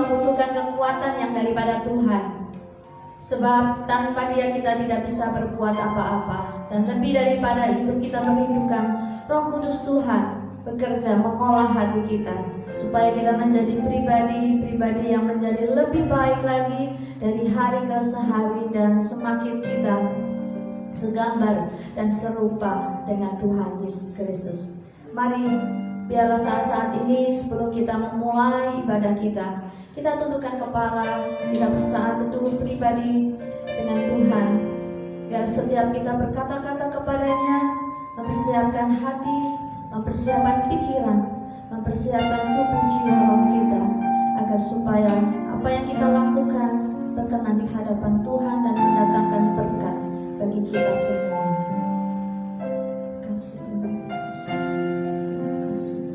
membutuhkan kekuatan yang daripada Tuhan. Sebab tanpa Dia kita tidak bisa berbuat apa-apa. Dan lebih daripada itu kita merindukan Roh Kudus Tuhan bekerja mengolah hati kita, supaya kita menjadi pribadi-pribadi yang menjadi lebih baik lagi dari hari ke hari, dan semakin kita segambar dan serupa dengan Tuhan Yesus Kristus. Mari biarlah saat-saat ini sebelum kita memulai ibadah kita tundukkan kepala, kita bersaat teduh pribadi dengan Tuhan. Biar setiap kita berkata-kata kepadanya, mempersiapkan hati, mempersiapkan pikiran, mempersiapkan tubuh jiwa roh kita, agar supaya apa yang kita lakukan berkenan di hadapan Tuhan dan mendatangkan berkat bagi kita semua. Kasih Tuhan Yesus. Kasih di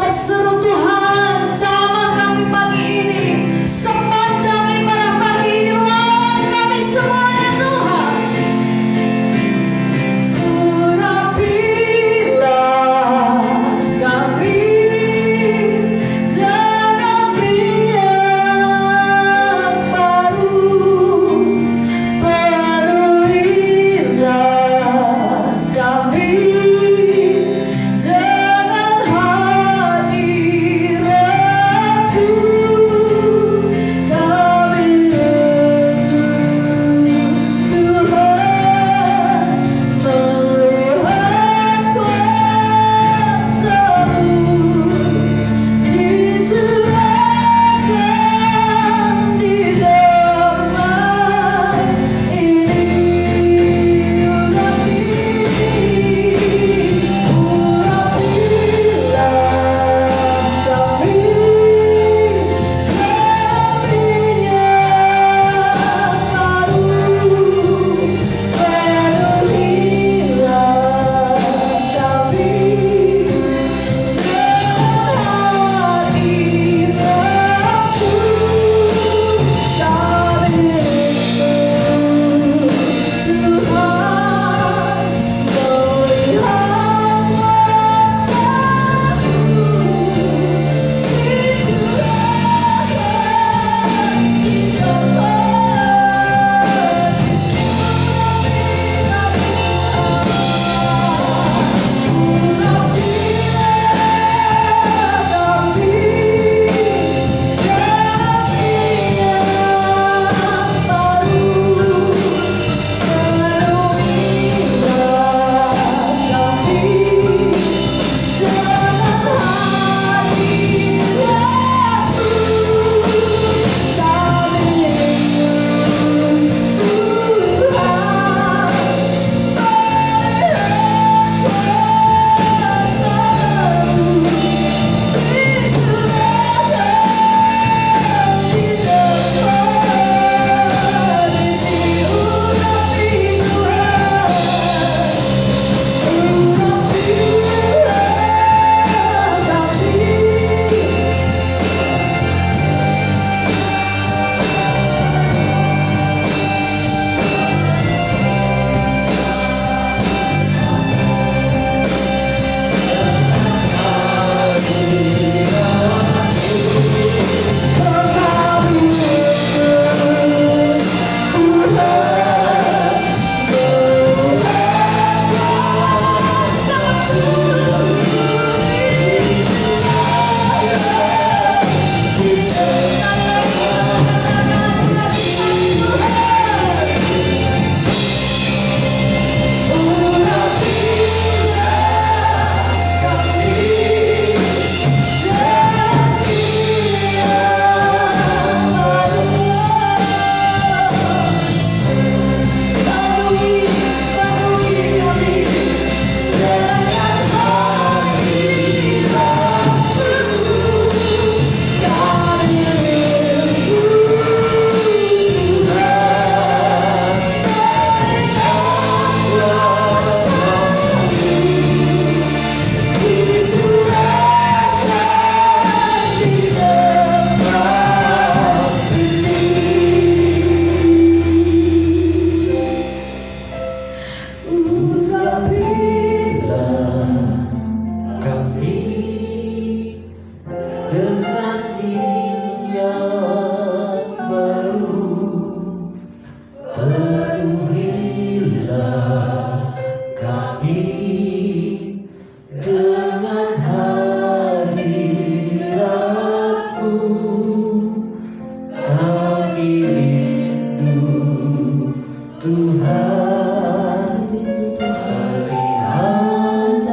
berseru Tuhan, jamah kami pagi ini, sepanjang ibadah pagi ini, lawan kami semuanya Tuhan. Urapilah kami dengan minyak baru, penuhilah kami dengan hadirat-Mu. Kami rindu Tuhan, melihat kuasa-Mu dicurahkan di tempat ini. Urapilah kami dengan minyak baru, penuhilah kami dengan hadirat-Mu. Kami rindu Tuhan, melihat kuasa-Mu dicurahkan di tempat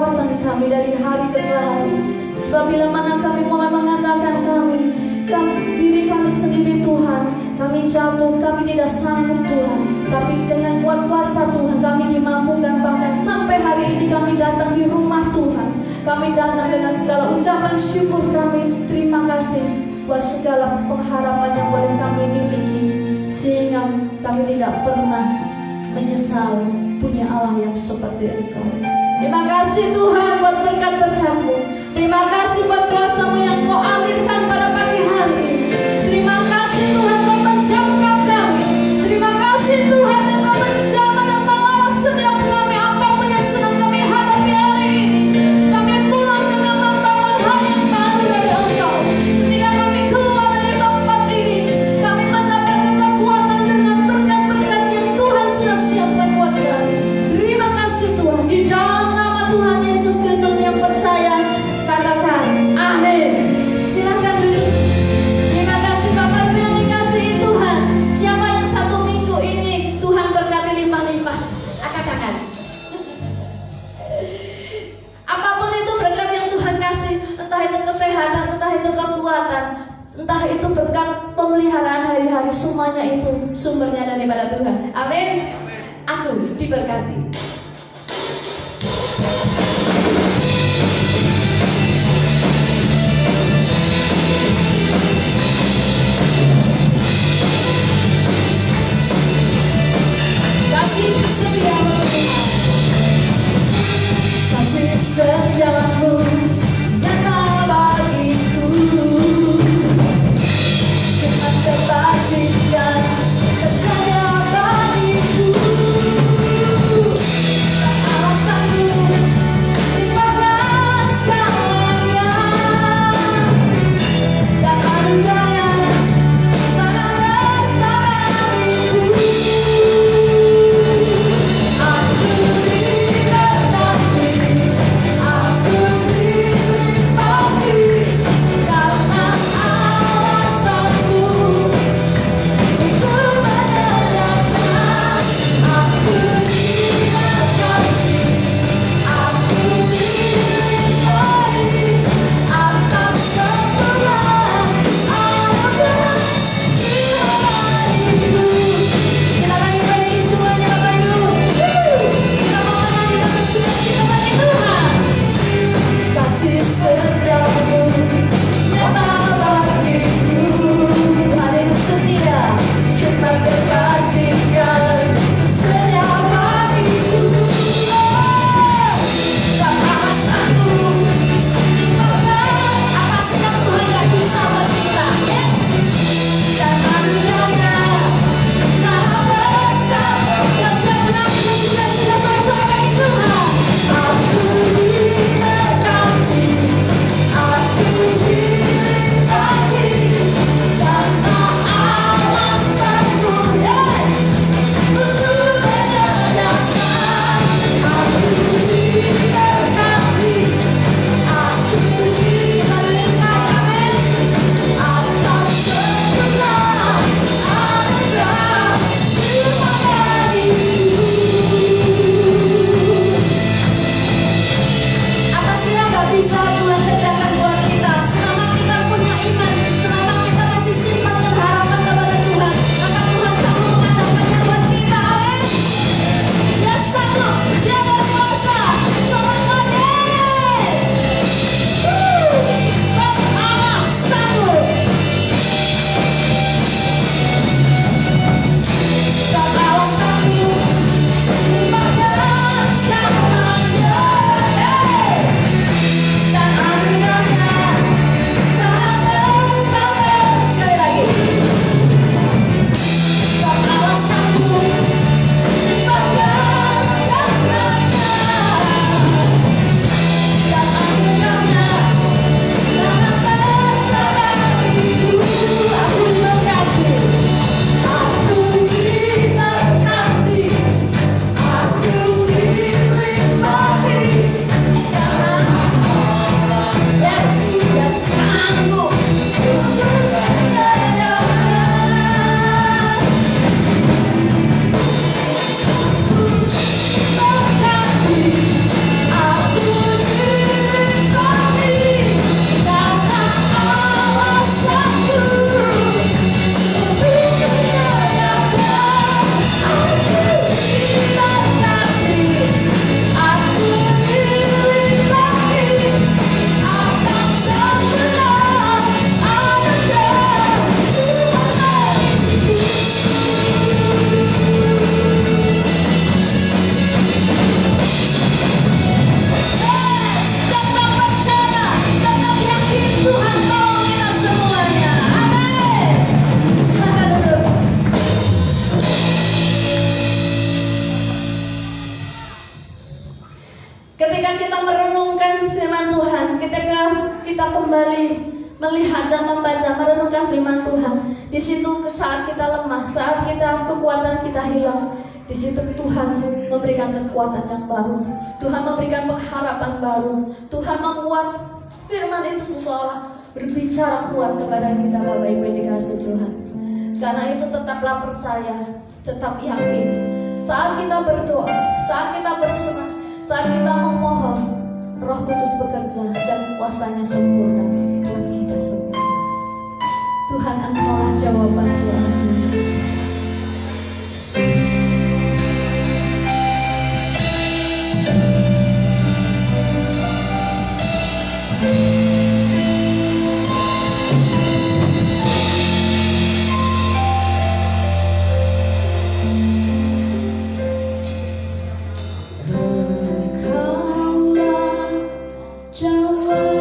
kekuatan kami dari hari ke hari. Sebab bila mana kami mulai mengandalkan diri kami sendiri Tuhan, kami jatuh, kami tidak sanggup Tuhan. Tapi dengan kuat kuasa Tuhan kami dimampukan, bahkan sampai hari ini kami datang di rumah Tuhan. Kami datang dengan segala ucapan syukur kami, terima kasih buat segala pengharapan yang boleh kami miliki, sehingga kami tidak pernah menyesal punya Allah yang seperti Engkau. Terima kasih Tuhan buat berkat-berkat-Mu. Terima kasih buat kuasa-Mu yang Kau alirkan pada pagi hari ini. Terima kasih Tuhan Kau menjangkau kami. Terima kasih Tuhan yang Kau menjamah dan melawat setiap kami, apapun yang sedang kami hadapi hari ini. Kami pulang dengan membawa hal yang baru dari Engkau. Ketika kami keluar dari tempat ini, kami mendapatkan kekuatan dengan berkat-berkat yang Tuhan sudah siapkan buat kami. Terima kasih Tuhan. Di dalam nama Tuhan Yesus Kristus yang percaya, katakan amin. Silakan duduk. Terima kasih Bapak Ibu yang dikasihi Tuhan. Siapa yang satu minggu ini Tuhan berkati limpah-limpah? Angkat tangan. Apapun itu berkat yang Tuhan kasih, entah itu kesehatan, entah itu kekuatan, entah itu berkat pemeliharaan hari-hari, semuanya itu sumbernya daripada Tuhan. Amin. Aku diberkati. Kasih setiamu Tuhan, kasih setiamu nyata bagiku, firman kebajikan tersedia bagiku. Tak alasanku kembali melihat dan membaca, merenungkan firman Tuhan. Di situ saat kita lemah, saat kekuatan kita hilang, di situ Tuhan memberikan kekuatan yang baru. Tuhan memberikan pengharapan baru. Tuhan membuat firman itu seseorang berbicara kuat kepada kita, Bapak Ibu yang dikasihi Tuhan. Karena itu tetaplah percaya, tetap yakin. Saat kita berdoa, saat kita berserah, saat kita memohon, Roh Kudus bekerja dan kuasanya sempurna buat kita semua. Tuhan, Engkaulah jawaban doa. Engkaulah jawaban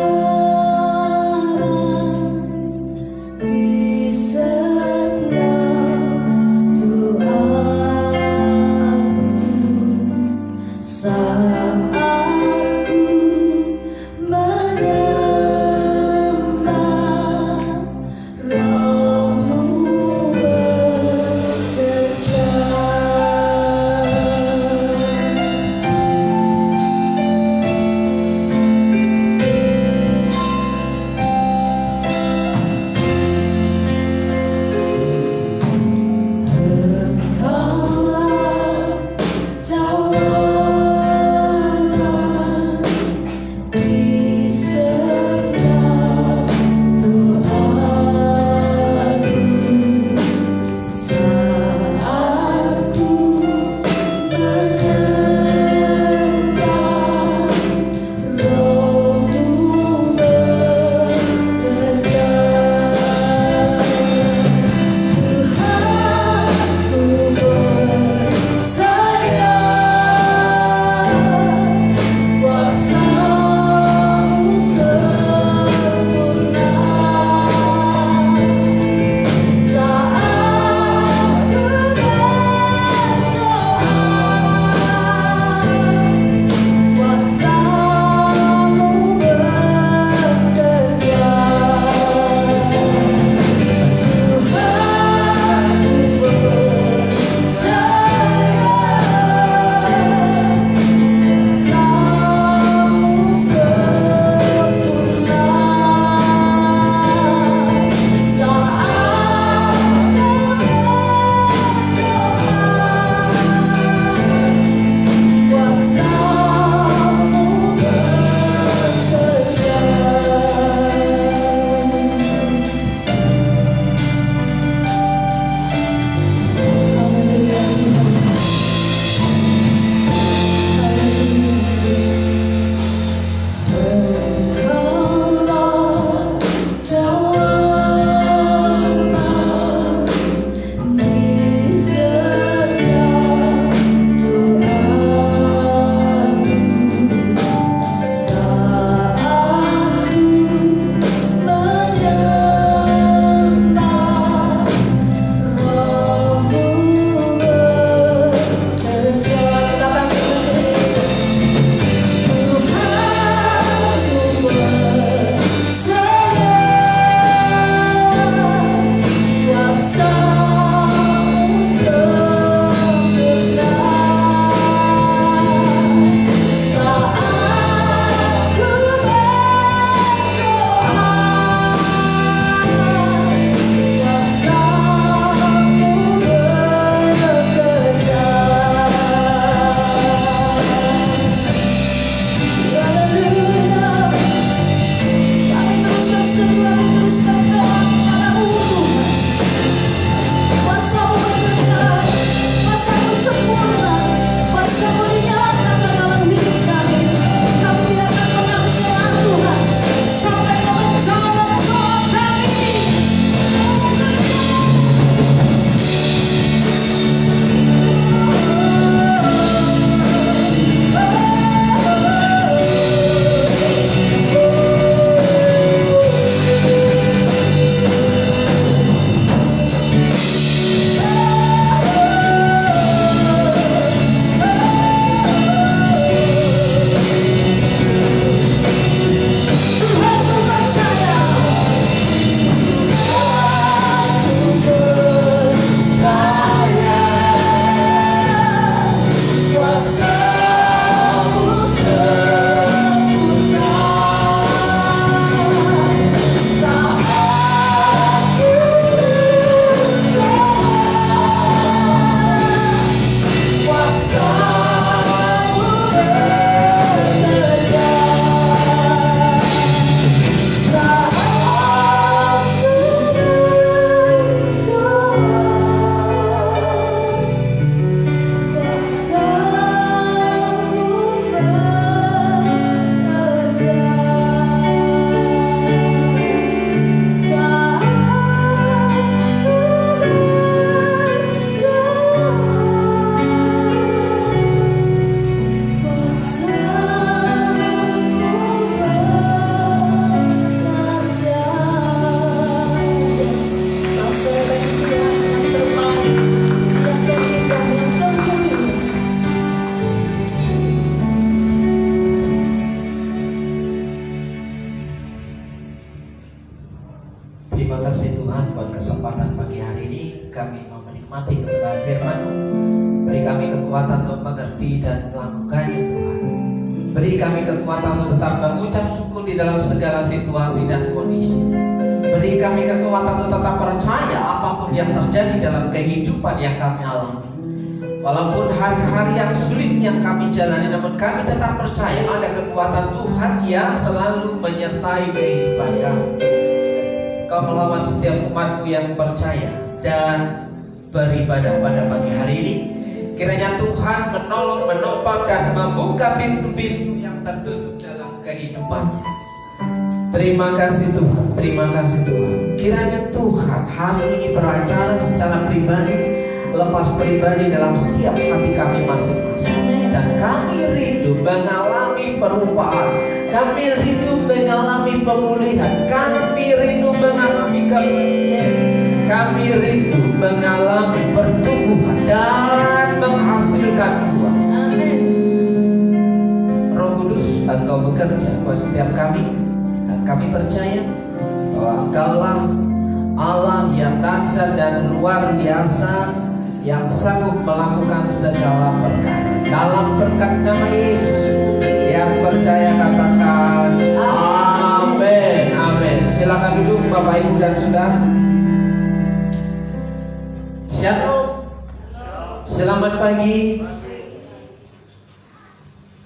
Terima kasih Tuhan buat kesempatan pagi hari ini kami mau menikmati kebenaran firman-Mu. Beri kami kekuatan untuk mengerti dan melakukannya Tuhan. Beri kami kekuatan untuk tetap mengucap syukur di dalam segala situasi dan kondisi. Beri kami kekuatan untuk tetap percaya apapun yang terjadi dalam kehidupan yang kami alami. Walaupun hari-hari yang sulit yang kami jalani, namun kami tetap percaya ada kekuatan Tuhan yang selalu menyertai kehidupan kami. Kau melawat setiap umat-Mu yang percaya dan beribadah pada pagi hari ini. Kiranya Tuhan menolong, menopang dan membuka pintu-pintu yang tertutup dalam kehidupan. Terima kasih Tuhan, terima kasih Tuhan. Kiranya Tuhan hari ini beracara secara pribadi, lepas pribadi dalam setiap hati kami masing-masing. Dan kami rindu mengalami perubahan, kami rindu mengalami pemulihan, kami rindu mengalami kemenangan, kami rindu mengalami pertumbuhan dan menghasilkan buah. Amin. Roh Kudus, Engkau bekerja buat setiap kami, dan kami percaya bahwa Engkaulah Allah yang dahsyat dan luar biasa, yang sanggup melakukan segala perkara. Dalam berkat nama Yesus, yang percaya katakan amin. Amin. Silakan duduk Bapak Ibu dan Saudara. Shalom. Selamat pagi.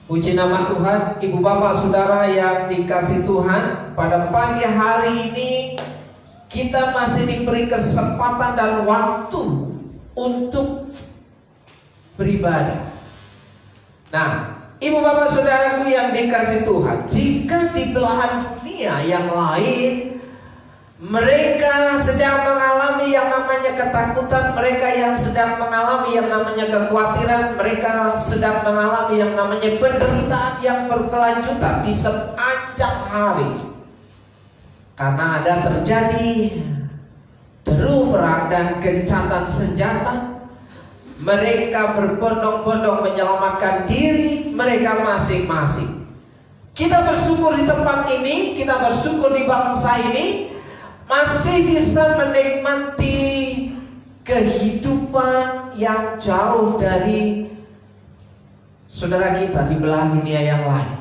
Puji nama Tuhan. Ibu Bapak Saudara yang dikasih Tuhan, pada pagi hari ini kita masih diberi kesempatan dan waktu untuk beribadah. Nah, Ibu Bapak Saudaraku yang dikasih Tuhan, jika di belahan dunia yang lain mereka sedang mengalami yang namanya ketakutan, mereka yang sedang mengalami yang namanya kekhawatiran, mereka sedang mengalami yang namanya penderitaan yang berkelanjutan di sepanjang hari, karena ada terjadi deru perang dan gencatan senjata. Mereka berbondong-bondong menyelamatkan diri mereka masing-masing. Kita bersyukur di tempat ini, kita bersyukur di bangsa ini masih bisa menikmati kehidupan yang jauh dari saudara kita di belahan dunia yang lain.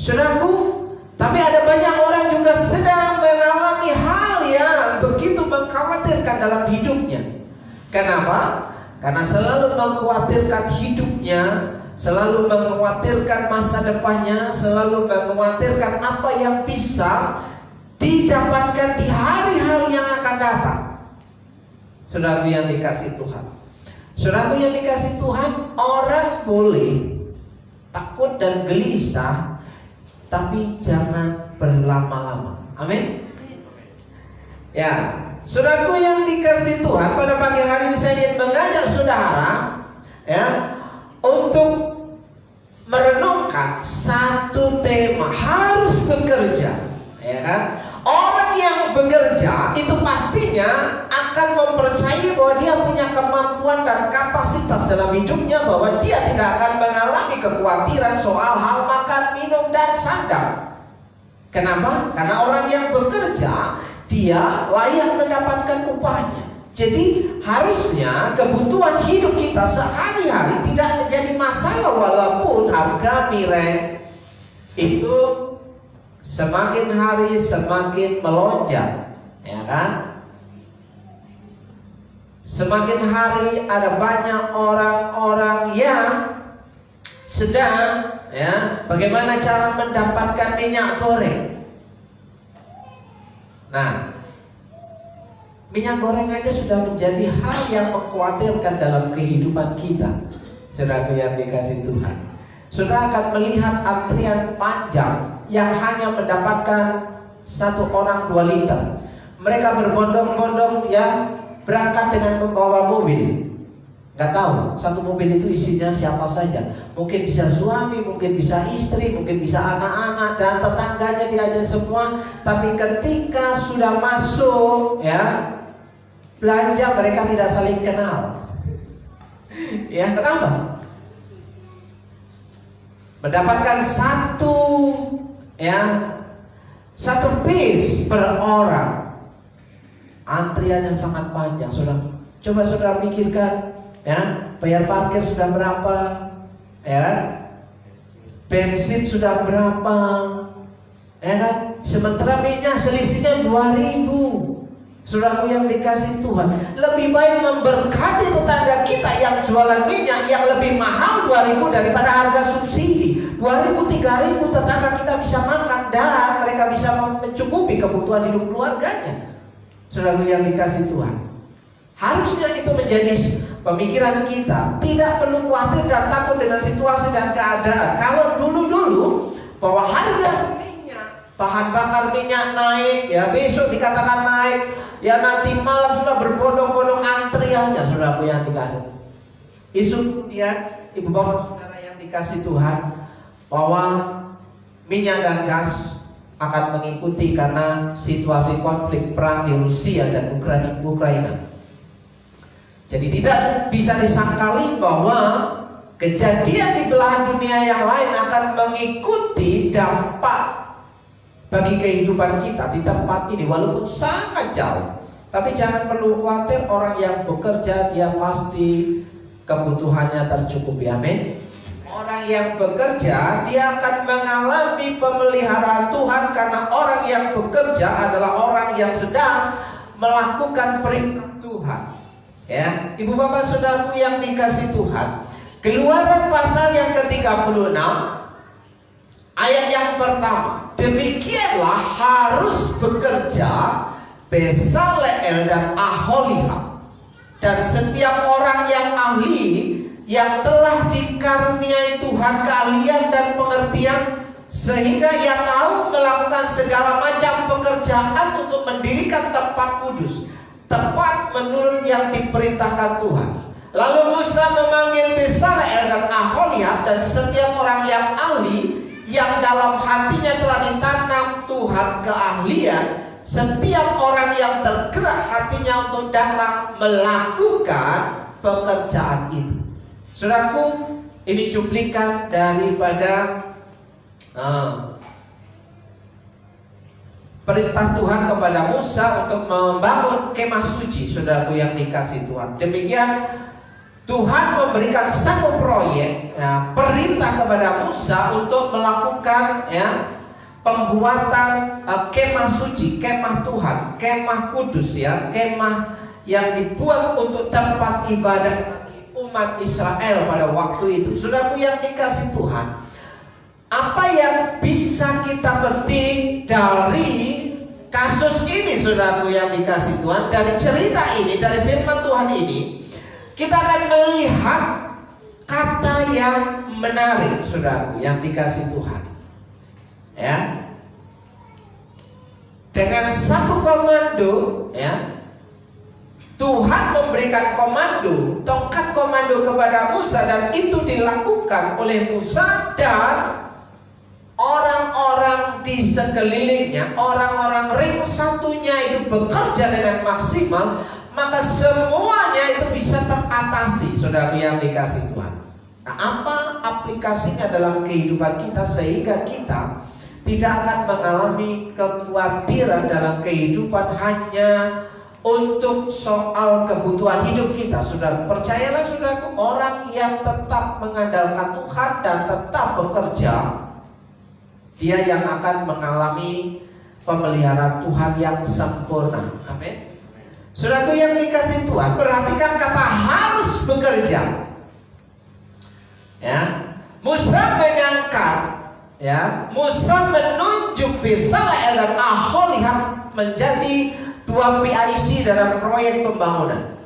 Saudaraku, tapi ada banyak orang juga sedang mengalami hal yang begitu mengkhawatirkan dalam hidupnya. Kenapa? Karena selalu mengkhawatirkan hidupnya, selalu mengkhawatirkan masa depannya, selalu mengkhawatirkan apa yang bisa didapatkan di hari-hari yang akan datang. Saudaraku yang dikasih Tuhan, saudaraku yang dikasih Tuhan, orang boleh takut dan gelisah, tapi jangan berlama-lama. Amin. Ya, saudaraku yang dikasih Tuhan, pada pagi hari ini saya ingin mengajak saudara ya untuk merenungkan satu tema, harus bekerja, ya kan? Orang yang bekerja itu pastinya akan mempercayai bahwa dia punya kemampuan dan kapasitas dalam hidupnya, bahwa dia tidak akan mengalami kekhawatiran soal hal makan, minum, dan sandang. Kenapa? Karena orang yang bekerja, dia layak mendapatkan upahnya. Jadi harusnya kebutuhan hidup kita sehari-hari tidak menjadi masalah, walaupun harga miras itu semakin hari semakin melonjak, ya kan? Semakin hari ada banyak orang-orang yang sedang bagaimana cara mendapatkan minyak goreng. Nah, minyak goreng aja sudah menjadi hal yang mengkhawatirkan dalam kehidupan kita. Saudara yang dikasih Tuhan, saudara akan melihat antrian panjang yang hanya mendapatkan satu orang 2 liter. Mereka berbondong-bondong berangkat dengan membawa mobil. Gak tahu satu mobil itu isinya siapa saja. Mungkin bisa suami, mungkin bisa istri, mungkin bisa anak-anak dan tetangganya diajak semua. Tapi ketika sudah masuk belanja, mereka tidak saling kenal. Ya, kenapa? Mendapatkan satu bis per orang. Antriannya sangat panjang. Coba saudara pikirkan, ya, bayar parkir sudah berapa, ya, bensin sudah berapa, ya kan? Sementara minyak selisihnya 2.000. Saudaraku yang dikasih Tuhan, lebih baik memberkati tetangga kita yang jualan minyak yang lebih mahal 2.000 daripada harga subsidi. 2.000, 3.000 tetangga kita bisa makan dan mereka bisa mencukupi kebutuhan hidup keluarganya. Saudaraku yang dikasih Tuhan, harusnya itu menjadi pemikiran kita. Tidak perlu khawatir dan takut dengan situasi dan keadaan. Kalau dulu-dulu bahwa harga minyak, bahan bakar minyak naik, ya besok dikatakan naik, ya nanti malam sudah berbondong-bondong antriannya. Saudaraku yang dikasih, isu ya ibu bapak saudara yang dikasih Tuhan, bahwa minyak dan gas akan mengikuti karena situasi konflik perang di Rusia dan Ukraina. Jadi tidak bisa disangkali bahwa kejadian di belahan dunia yang lain akan mengikuti dampak bagi kehidupan kita di tempat ini walaupun sangat jauh. Tapi jangan perlu khawatir, orang yang bekerja dia pasti kebutuhannya tercukupi. Amin. Orang yang bekerja dia akan mengalami pemeliharaan Tuhan karena orang yang bekerja adalah orang yang sedang melakukan perintah Tuhan. Ya, ibu bapak saudaraku yang dikasih Tuhan, Keluaran pasal yang ke-36 ayat yang pertama, demikianlah harus bekerja Bezaleel dan Aholiham dan setiap orang yang ahli yang telah dikaruniai Tuhan keahlian dan pengertian, sehingga ia tahu melakukan segala macam pekerjaan untuk mendirikan tempat kudus, tepat menurut yang diperintahkan Tuhan. Lalu Musa memanggil Bezaleel dan Aholiham dan setiap orang yang ahli yang dalam hatinya telah ditanam Tuhan keahlian, setiap orang yang tergerak hatinya untuk datang melakukan pekerjaan itu. Saudaraku, ini cuplikan daripada perintah Tuhan kepada Musa untuk membangun kemah suci. Saudaraku yang dikasih Tuhan, demikian Tuhan memberikan satu proyek, perintah kepada Musa untuk melakukan pembuatan kemah suci, kemah Tuhan, kemah kudus, kemah yang dibuat untuk tempat ibadah umat Israel pada waktu itu. Saudaraku yang dikasih Tuhan, apa yang bisa kita petik dari kasus ini, saudaraku yang dikasih Tuhan, dari cerita ini, dari firman Tuhan ini, kita akan melihat kata yang menarik, saudaraku yang dikasih Tuhan. Ya, dengan satu komando, Tuhan memberikan komando, tongkat komando kepada Musa, dan itu dilakukan oleh Musa dan orang-orang di sekelilingnya. Orang-orang ring satunya itu bekerja dengan maksimal, maka semuanya itu bisa teratasi, saudara yang dikasih Tuhan. Nah, apa aplikasinya dalam kehidupan kita sehingga kita tidak akan mengalami kekhawatiran dalam kehidupan hanya untuk soal kebutuhan hidup kita? Saudara, percayalah saudaraku, orang yang tetap mengandalkan Tuhan dan tetap bekerja, dia yang akan mengalami pemeliharaan Tuhan yang sempurna. Amin. Saudaraku yang dikasih Tuhan, perhatikan kata harus bekerja. Musa mengangkat, Musa menunjuk Bezaleel dan Aholiham menjadi dua PIC dalam proyek pembangunan.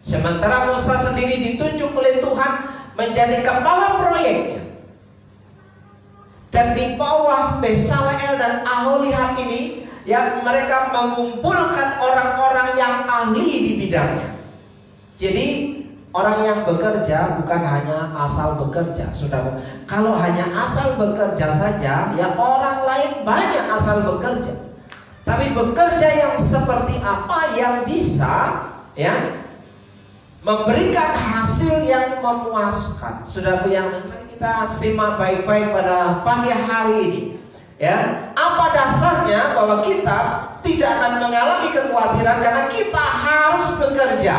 Sementara Musa sendiri ditunjuk oleh Tuhan menjadi kepala proyeknya. Dan di bawah Bezaleel dan Aholiham ini, mereka mengumpulkan orang-orang yang ahli di bidangnya. Jadi orang yang bekerja bukan hanya asal bekerja, saudara. Kalau hanya asal bekerja saja, orang lain banyak asal bekerja. Tapi bekerja yang seperti apa yang bisa memberikan hasil yang memuaskan. Saudara yang kita simak baik-baik pada pagi hari ini, Ya, apa dasarnya bahwa kita tidak akan mengalami kekhawatiran karena kita harus bekerja.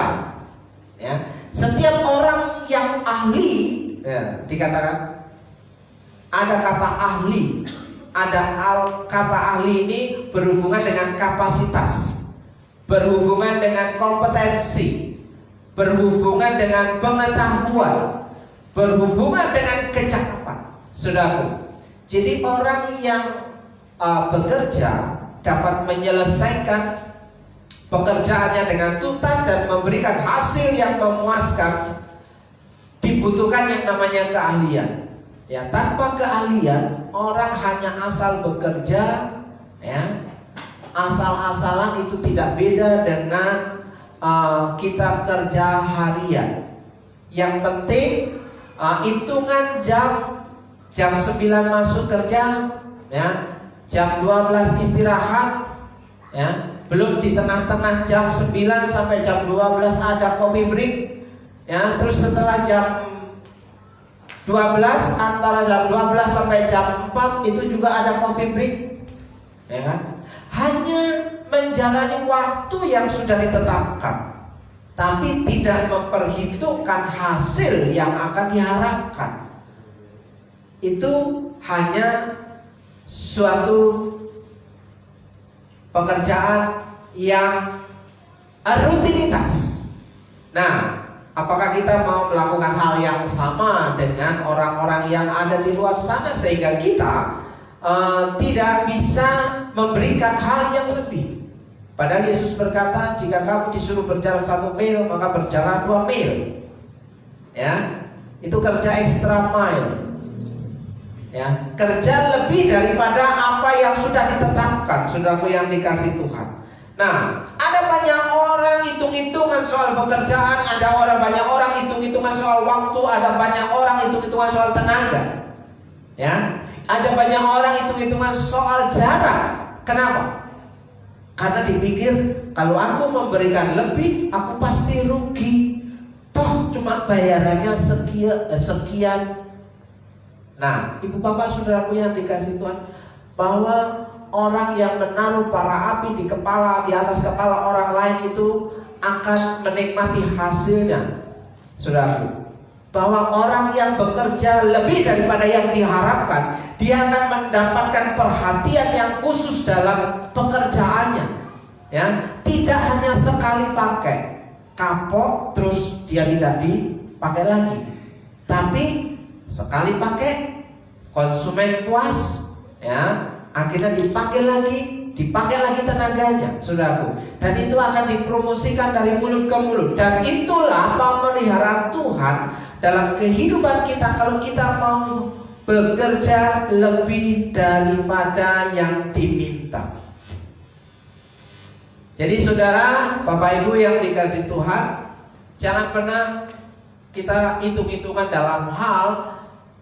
Ya, setiap orang yang ahli, ya, dikatakan ada kata ahli, kata ahli ini berhubungan dengan kapasitas, berhubungan dengan kompetensi, berhubungan dengan pengetahuan, berhubungan dengan kecakapan, saudaraku. Jadi orang yang bekerja dapat menyelesaikan pekerjaannya dengan tuntas dan memberikan hasil yang memuaskan, dibutuhkan yang namanya keahlian. Ya, tanpa keahlian orang hanya asal bekerja, ya, asal-asalan, itu tidak beda dengan kita kerja harian. Yang penting hitungan jam 9 masuk kerja, ya, jam 12 istirahat, ya, belum di tengah-tengah jam 9 sampai jam 12 ada coffee break, ya, terus setelah jam 12, antara jam 12 sampai jam 4 itu juga ada coffee break, ya kan? Hanya menjalani waktu yang sudah ditetapkan, tapi tidak memperhitungkan hasil yang akan diharapkan. Itu hanya suatu pekerjaan yang rutinitas. Nah, apakah kita mau melakukan hal yang sama dengan orang-orang yang ada di luar sana sehingga kita tidak bisa memberikan hal yang lebih? Padahal Yesus berkata, jika kamu disuruh berjalan 1 mil, maka berjalan 2 mil. Ya, itu kerja extra mile. Ya, kerja lebih daripada apa yang sudah ditetapkan, saudaraku yang dikasih Tuhan. Nah, ada banyak orang hitung-hitungan soal pekerjaan, ada banyak orang hitung-hitungan soal waktu, ada banyak orang hitung-hitungan soal tenaga. Ya, ada banyak orang hitung-hitungan soal jarak. Kenapa? Karena dipikir kalau aku memberikan lebih, aku pasti rugi. Toh cuma bayarannya sekian. Nah, ibu bapak saudaraku yang dikasih Tuhan, bahwa orang yang menaruh bara api di atas kepala orang lain itu akan menikmati hasilnya, saudaraku. Bahwa orang yang bekerja lebih daripada yang diharapkan, dia akan mendapatkan perhatian yang khusus dalam pekerjaannya. Ya, tidak hanya sekali pakai, kapok terus dia tidak dipakai lagi, tapi sekali pakai, konsumen puas, ya, akhirnya dipakai lagi tenaganya, saudaraku. Dan itu akan dipromosikan dari mulut ke mulut. Dan itulah pemeliharaan Tuhan dalam kehidupan kita kalau kita mau bekerja lebih daripada yang diminta. Jadi saudara, Bapak Ibu yang dikasih Tuhan, jangan pernah kita hitung-hitungan dalam hal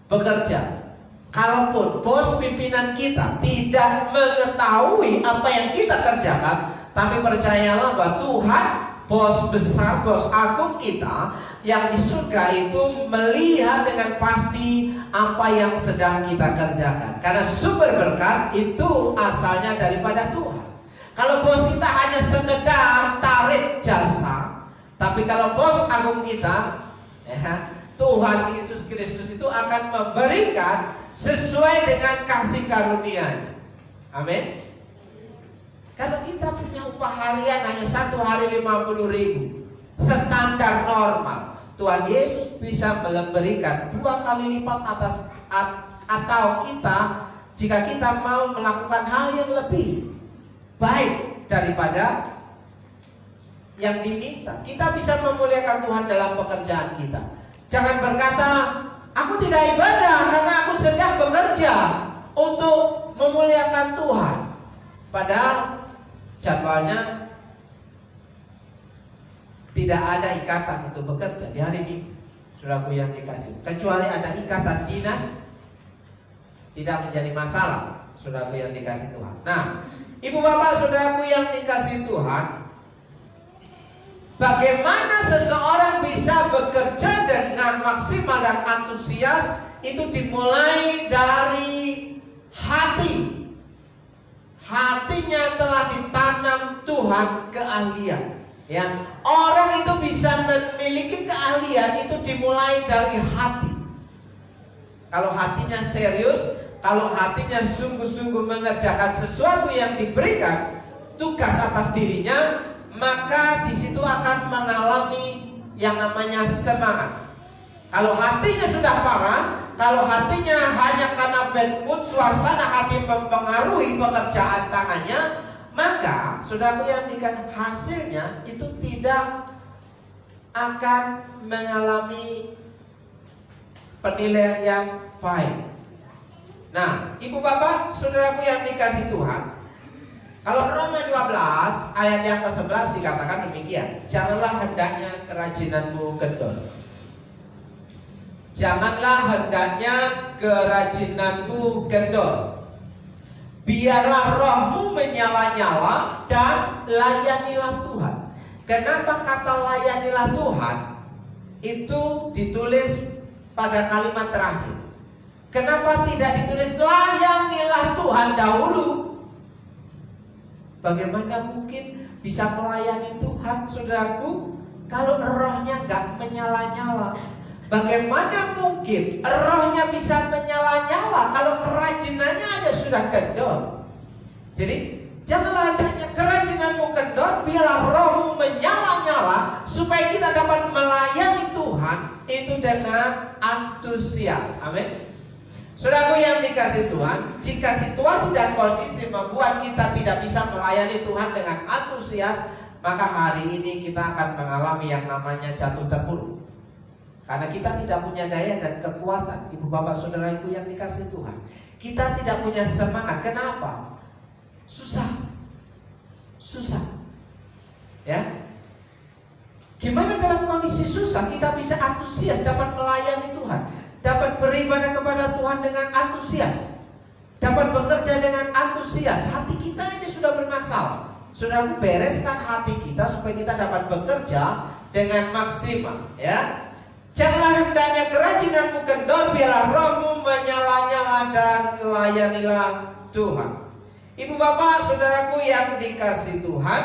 bekerja. Kalaupun bos pimpinan kita tidak mengetahui apa yang kita kerjakan, tapi percayalah bahwa Tuhan, bos besar, bos agung kita yang di surga itu melihat dengan pasti apa yang sedang kita kerjakan. Karena sumber berkat itu asalnya daripada Tuhan. Kalau bos kita hanya sekedar tarik jasa, tapi kalau bos agung kita, ya, Tuhan Yesus Kristus itu akan memberikan sesuai dengan kasih karunia-Nya. Amin. Kalau kita punya upah harian hanya 1 hari 50.000, standar normal, Tuhan Yesus bisa memberikan 2 kali lipat atas, atau kita, jika kita mau melakukan hal yang lebih baik daripada yang diminta, kita bisa memuliakan Tuhan dalam pekerjaan kita. Jangan berkata, aku tidak ibadah karena aku sedang bekerja untuk memuliakan Tuhan, padahal jadwalnya tidak ada ikatan untuk bekerja di hari Minggu, saudaraku yang dikasih. Kecuali ada ikatan dinas, tidak menjadi masalah, saudaraku yang dikasih Tuhan. Nah, ibu bapak saudaraku yang dikasih Tuhan, bagaimana seseorang bisa bekerja dengan maksimal dan antusias itu dimulai dari hati. hatinya telah ditanam Tuhan keahlian. Ya, orang itu bisa memiliki keahlian itu dimulai dari hati. Kalau hatinya serius, kalau hatinya sungguh-sungguh mengerjakan sesuatu yang diberikan tugas atas dirinya, maka di situ akan mengalami yang namanya semangat. Kalau hatinya sudah parah, kalau hatinya hanya karena bad mood, suasana hati mempengaruhi pekerjaan tangannya, maka saudaraku yang dikasih, hasilnya itu tidak akan mengalami penilaian yang baik. Nah, ibu bapak, saudaraku yang dikasih Tuhan, kalau Roma 12 ayat yang ke-11 dikatakan demikian, janganlah hendaknya kerajinanmu kendor. Janganlah hendaknya kerajinanmu kendor. Biarlah rohmu menyala-nyala dan layanilah Tuhan. Kenapa kata layanilah Tuhan itu ditulis pada kalimat terakhir? Kenapa tidak ditulis layanilah Tuhan dahulu? Bagaimana mungkin bisa melayani Tuhan, saudaraku, kalau rohnya gak menyala-nyala? Bagaimana mungkin rohnya bisa menyala-nyala kalau kerajinannya aja sudah kendor? Jadi janganlah hendaknya kerajinanmu kendor, biarlah rohmu menyala-nyala, supaya kita dapat melayani Tuhan itu dengan antusias. Amin. Saudaraku yang dikasih Tuhan, jika situasi dan kondisi membuat kita tidak bisa melayani Tuhan dengan antusias, maka hari ini kita akan mengalami yang namanya jatuh terpuruk. Karena kita tidak punya daya dan kekuatan, ibu bapak saudaraku yang dikasih Tuhan. Kita tidak punya semangat. Kenapa? Susah. Ya. Gimana dalam kondisi susah kita bisa antusias dapat melayani Tuhan, dapat beribadah kepada Tuhan dengan antusias, dapat bekerja dengan antusias? Hati kita aja sudah bermasalah. Saudara, bereskan hati kita supaya kita dapat bekerja dengan maksimal, ya. Janganlah hendaknya kerajinanmu kendor, biarlah rohmu menyala-nyala dan layanilah Tuhan. Ibu bapak saudaraku yang dikasih Tuhan,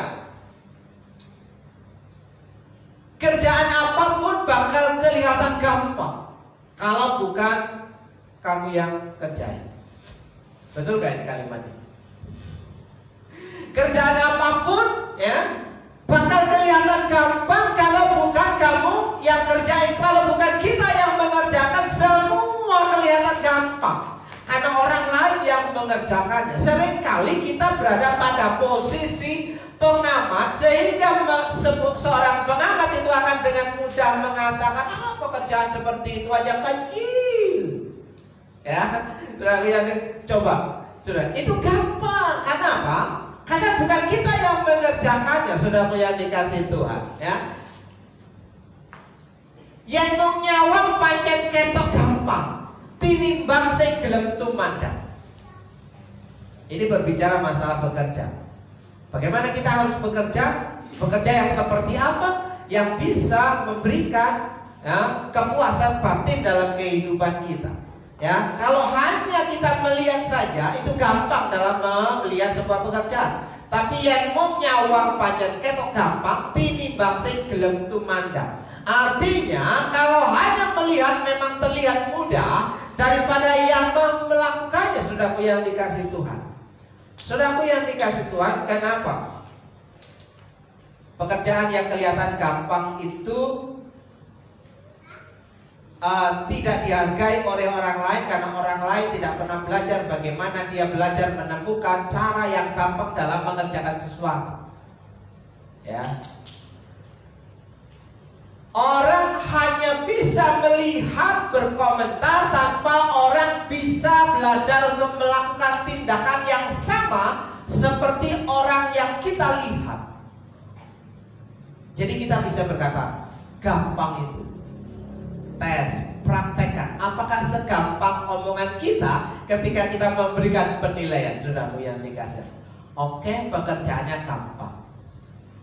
kerjaan apapun bakal kelihatan gampang kalau bukan kamu yang kerjain. Betul gak kalimat ini? Kerjaan apapun ya bakal kelihatan gampang kalau bukan kamu yang kerjain. Kalau bukan kita yang mengerjakan, semua kelihatan gampang karena orang lain yang mengerjakannya. Seringkali kita berada pada posisi pengamat, sehingga seorang pengamat itu akan dengan mudah mengatakan, pekerjaan seperti itu aja kecil. Ya, coba, saudara, itu gampang. Karena apa? Karena bukan kita yang mengerjakannya, saudara yang dikasih Tuhan. Ya, yang mau nyawang pancen ketok gampang, tinimbang sing gelem tumandang. Ini berbicara masalah bekerja. Bagaimana kita harus bekerja? Bekerja yang seperti apa? Yang bisa memberikan kepuasan batin dalam kehidupan kita. Ya, kalau hanya kita melihat saja itu gampang dalam melihat sebuah pekerjaan. Tapi yang mau nyawang pancen ketok gampang, tinimbang sing gelem tumandang. Artinya kalau hanya melihat memang terlihat mudah daripada yang melakukannya. Saudaraku yang dikasih Tuhan, saudaraku yang dikasih Tuhan, kenapa? Pekerjaan yang kelihatan gampang itu tidak dihargai oleh orang lain karena orang lain tidak pernah belajar bagaimana dia belajar menemukan cara yang gampang dalam mengerjakan sesuatu. Ya. Orang hanya bisa melihat, berkomentar tanpa orang bisa belajar untuk melakukan tindakan yang sama seperti orang yang kita lihat. Jadi kita bisa berkata, gampang itu. Tes, praktekkan. Apakah segampang omongan kita ketika kita memberikan penilaian? Saudaraku yang dikasih. Oke, pekerjaannya gampang.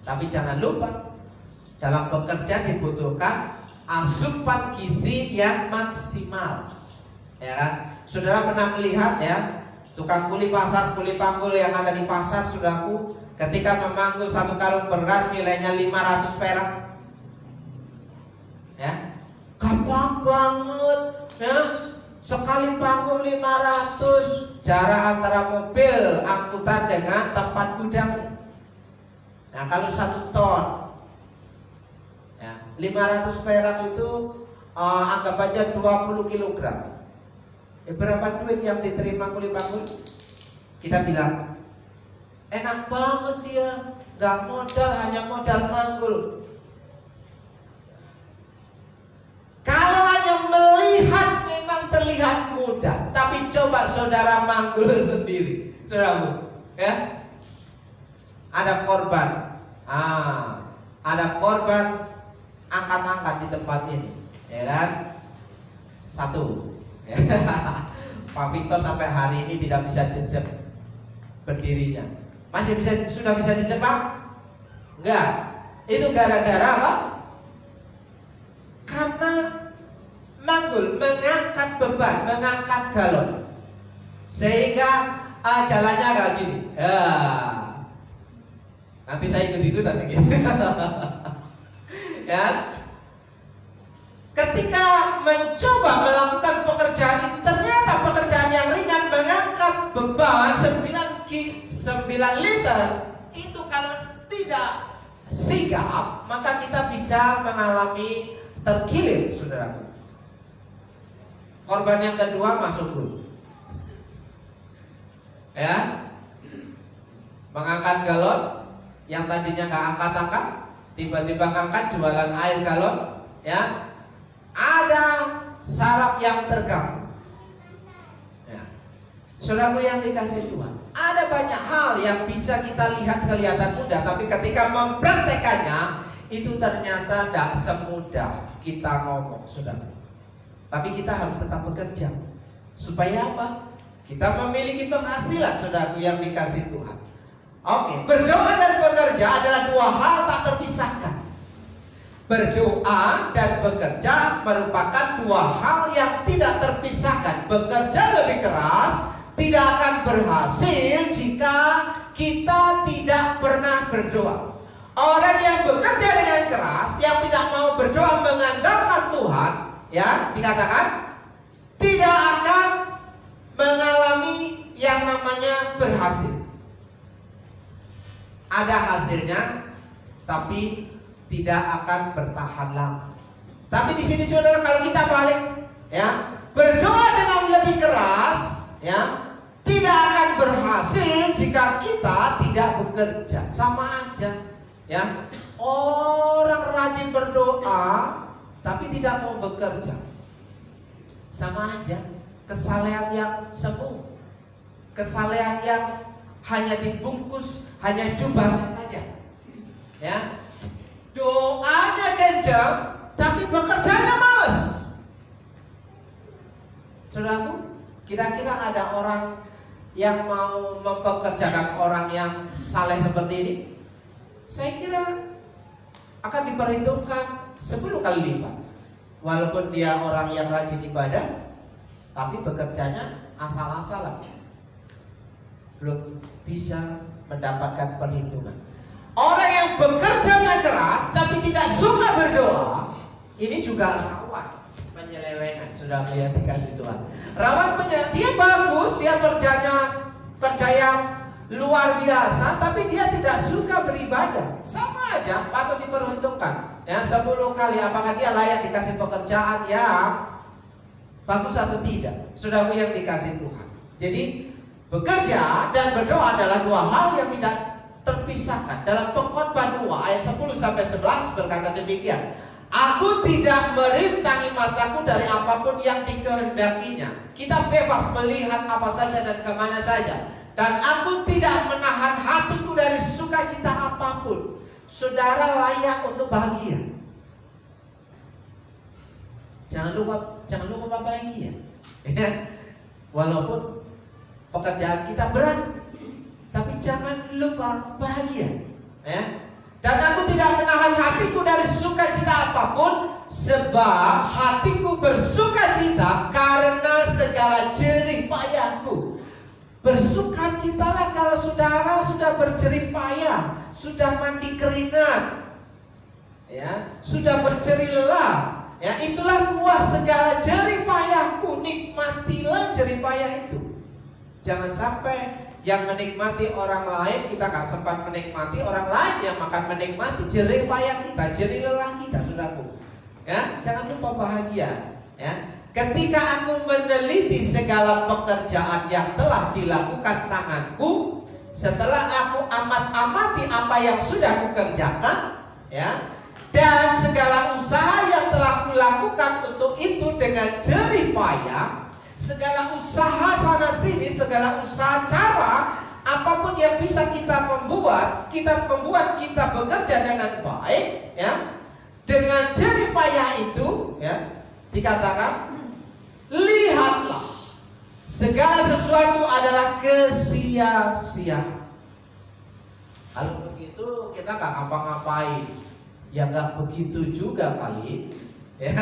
Tapi jangan lupa, dalam bekerja dibutuhkan asupan gizi yang maksimal. Ya kan? Saudara pernah melihat ya, Tukang kuli pasar, kuli panggul yang ada di pasar, saudaraku, ketika memanggul satu karung beras nilainya 500 perak. Ya, gampang banget. Ya, sekali panggul 500, jarak antara mobil angkutan dengan tempat gudang. Nah, kalau 1 ton, ya, 500 perak itu anggap aja 20 kilogram. Berapa duit yang diterima kuli panggul? Kita bilang enak banget dia, gak modal, hanya modal manggul. Kalau hanya melihat memang terlihat mudah, tapi coba saudara manggul sendiri, saudaramu, ya. Ada korban, ada korban angkat-angkat di tempat ini, ya kan? 1. Pak Victor sampai hari ini tidak bisa jejak berdirinya. Sudah bisa jejak, Pak? Enggak. Itu gara-gara apa? Karena manggul, mengangkat beban, mengangkat galon, sehingga jalannya kayak gini. Ya. Nanti saya ikut-ikutan gitu. Ya. Ketika mencoba melakukan pekerjaan itu, ternyata pekerjaan yang ringan, mengangkat beban 9 liter itu kalau tidak sigap, maka kita bisa mengalami terkilir, saudaraku. Korban yang kedua masuk dulu, ya, mengangkat galon yang tadinya nggak angkat-angkat, tiba-tiba ngangkat jualan air galon, ya. Ada saraf yang terganggu. Ya. Saudaraku yang dikasih Tuhan, ada banyak hal yang bisa kita lihat kelihatan mudah, tapi ketika mempraktekannya itu ternyata tidak semudah kita ngomong, saudara. Tapi kita harus tetap bekerja. Supaya apa? Kita memiliki penghasilan, saudaraku yang dikasih Tuhan. Oke, berdoa dan bekerja adalah 2 hal tak terpisahkan. Berdoa dan bekerja merupakan 2 hal yang tidak terpisahkan. Bekerja lebih keras tidak akan berhasil jika kita tidak pernah berdoa. Orang yang bekerja dengan keras, yang tidak mau berdoa mengandalkan Tuhan, ya, dikatakan tidak akan mengalami yang namanya berhasil. Ada hasilnya, tapi tidak akan bertahan lama. Tapi di sini saudara, kalau kita balik, ya, berdoa dengan lebih keras, ya, tidak akan berhasil jika kita tidak bekerja. Sama aja, ya. Orang rajin berdoa tapi tidak mau bekerja, sama aja. Kesalehan yang semu, kesalehan yang hanya dibungkus, hanya jubahnya saja, ya. Doanya kencang, tapi bekerjanya malas. Saudaraku, kira-kira ada orang yang mau mempekerjakan orang yang saleh seperti ini? Saya kira akan diperhitungkan 10 kali lipat. Walaupun dia orang yang rajin ibadah, tapi bekerjanya asal-asalan, belum bisa mendapatkan perhitungan. Orang yang bekerjanya keras tapi tidak suka berdoa, ini juga rawan penyelewengan. Sudah melihat dikasih Tuhan, rawan penyelewengan. Dia bagus, dia kerja yang luar biasa, tapi dia tidak suka beribadah. Sama aja, patut diperhitungkan. Ya, 10 kali apakah dia layak dikasih pekerjaan yang bagus atau tidak. Saudaraku yang dikasih Tuhan. Jadi bekerja dan berdoa adalah 2 hal yang tidak terpisahkan. Dalam Pengkhotbah 2 ayat 10-11 berkata demikian, aku tidak merintangi mataku dari apapun yang dikehendakinya. Kita bebas melihat apa saja dan kemana saja. Dan aku tidak menahan hatiku dari sukacita apapun. Saudara layak untuk bahagia. Jangan lupa bahagia. Walaupun pekerjaan kita berat, tapi jangan lupa bahagia, ya. Dan aku tidak menahan hatiku dari sukacita apapun, sebab hatiku bersukacita karena segala jerih payahku. Bersukacitalah kalau saudara sudah berjerih payah, sudah mandi keringat, ya, sudah berjerih lelah. Ya, itulah buah segala jerih payahku. Nikmatilah jerih payah itu. Jangan sampai yang menikmati orang lain kita gak sempat menikmati, orang lain yang makan menikmati jerih payah kita, jerih lelah kita, saudaraku. Ya, jangan lupa bahagia. Ya. Ketika aku meneliti segala pekerjaan yang telah dilakukan tanganku, setelah aku amat-amati apa yang sudah kukerjakan, ya, dan segala usaha yang telah kulakukan untuk itu dengan jerih payah, segala usaha sana sini, segala usaha cara apapun yang bisa kita membuat kita bekerja dengan baik, ya, dengan jerih payah itu, ya, dikatakan, lihatlah, segala sesuatu adalah kesia-siaan. Kalau begitu kita gak ngapa-ngapain. Ya gak begitu juga kali, ya.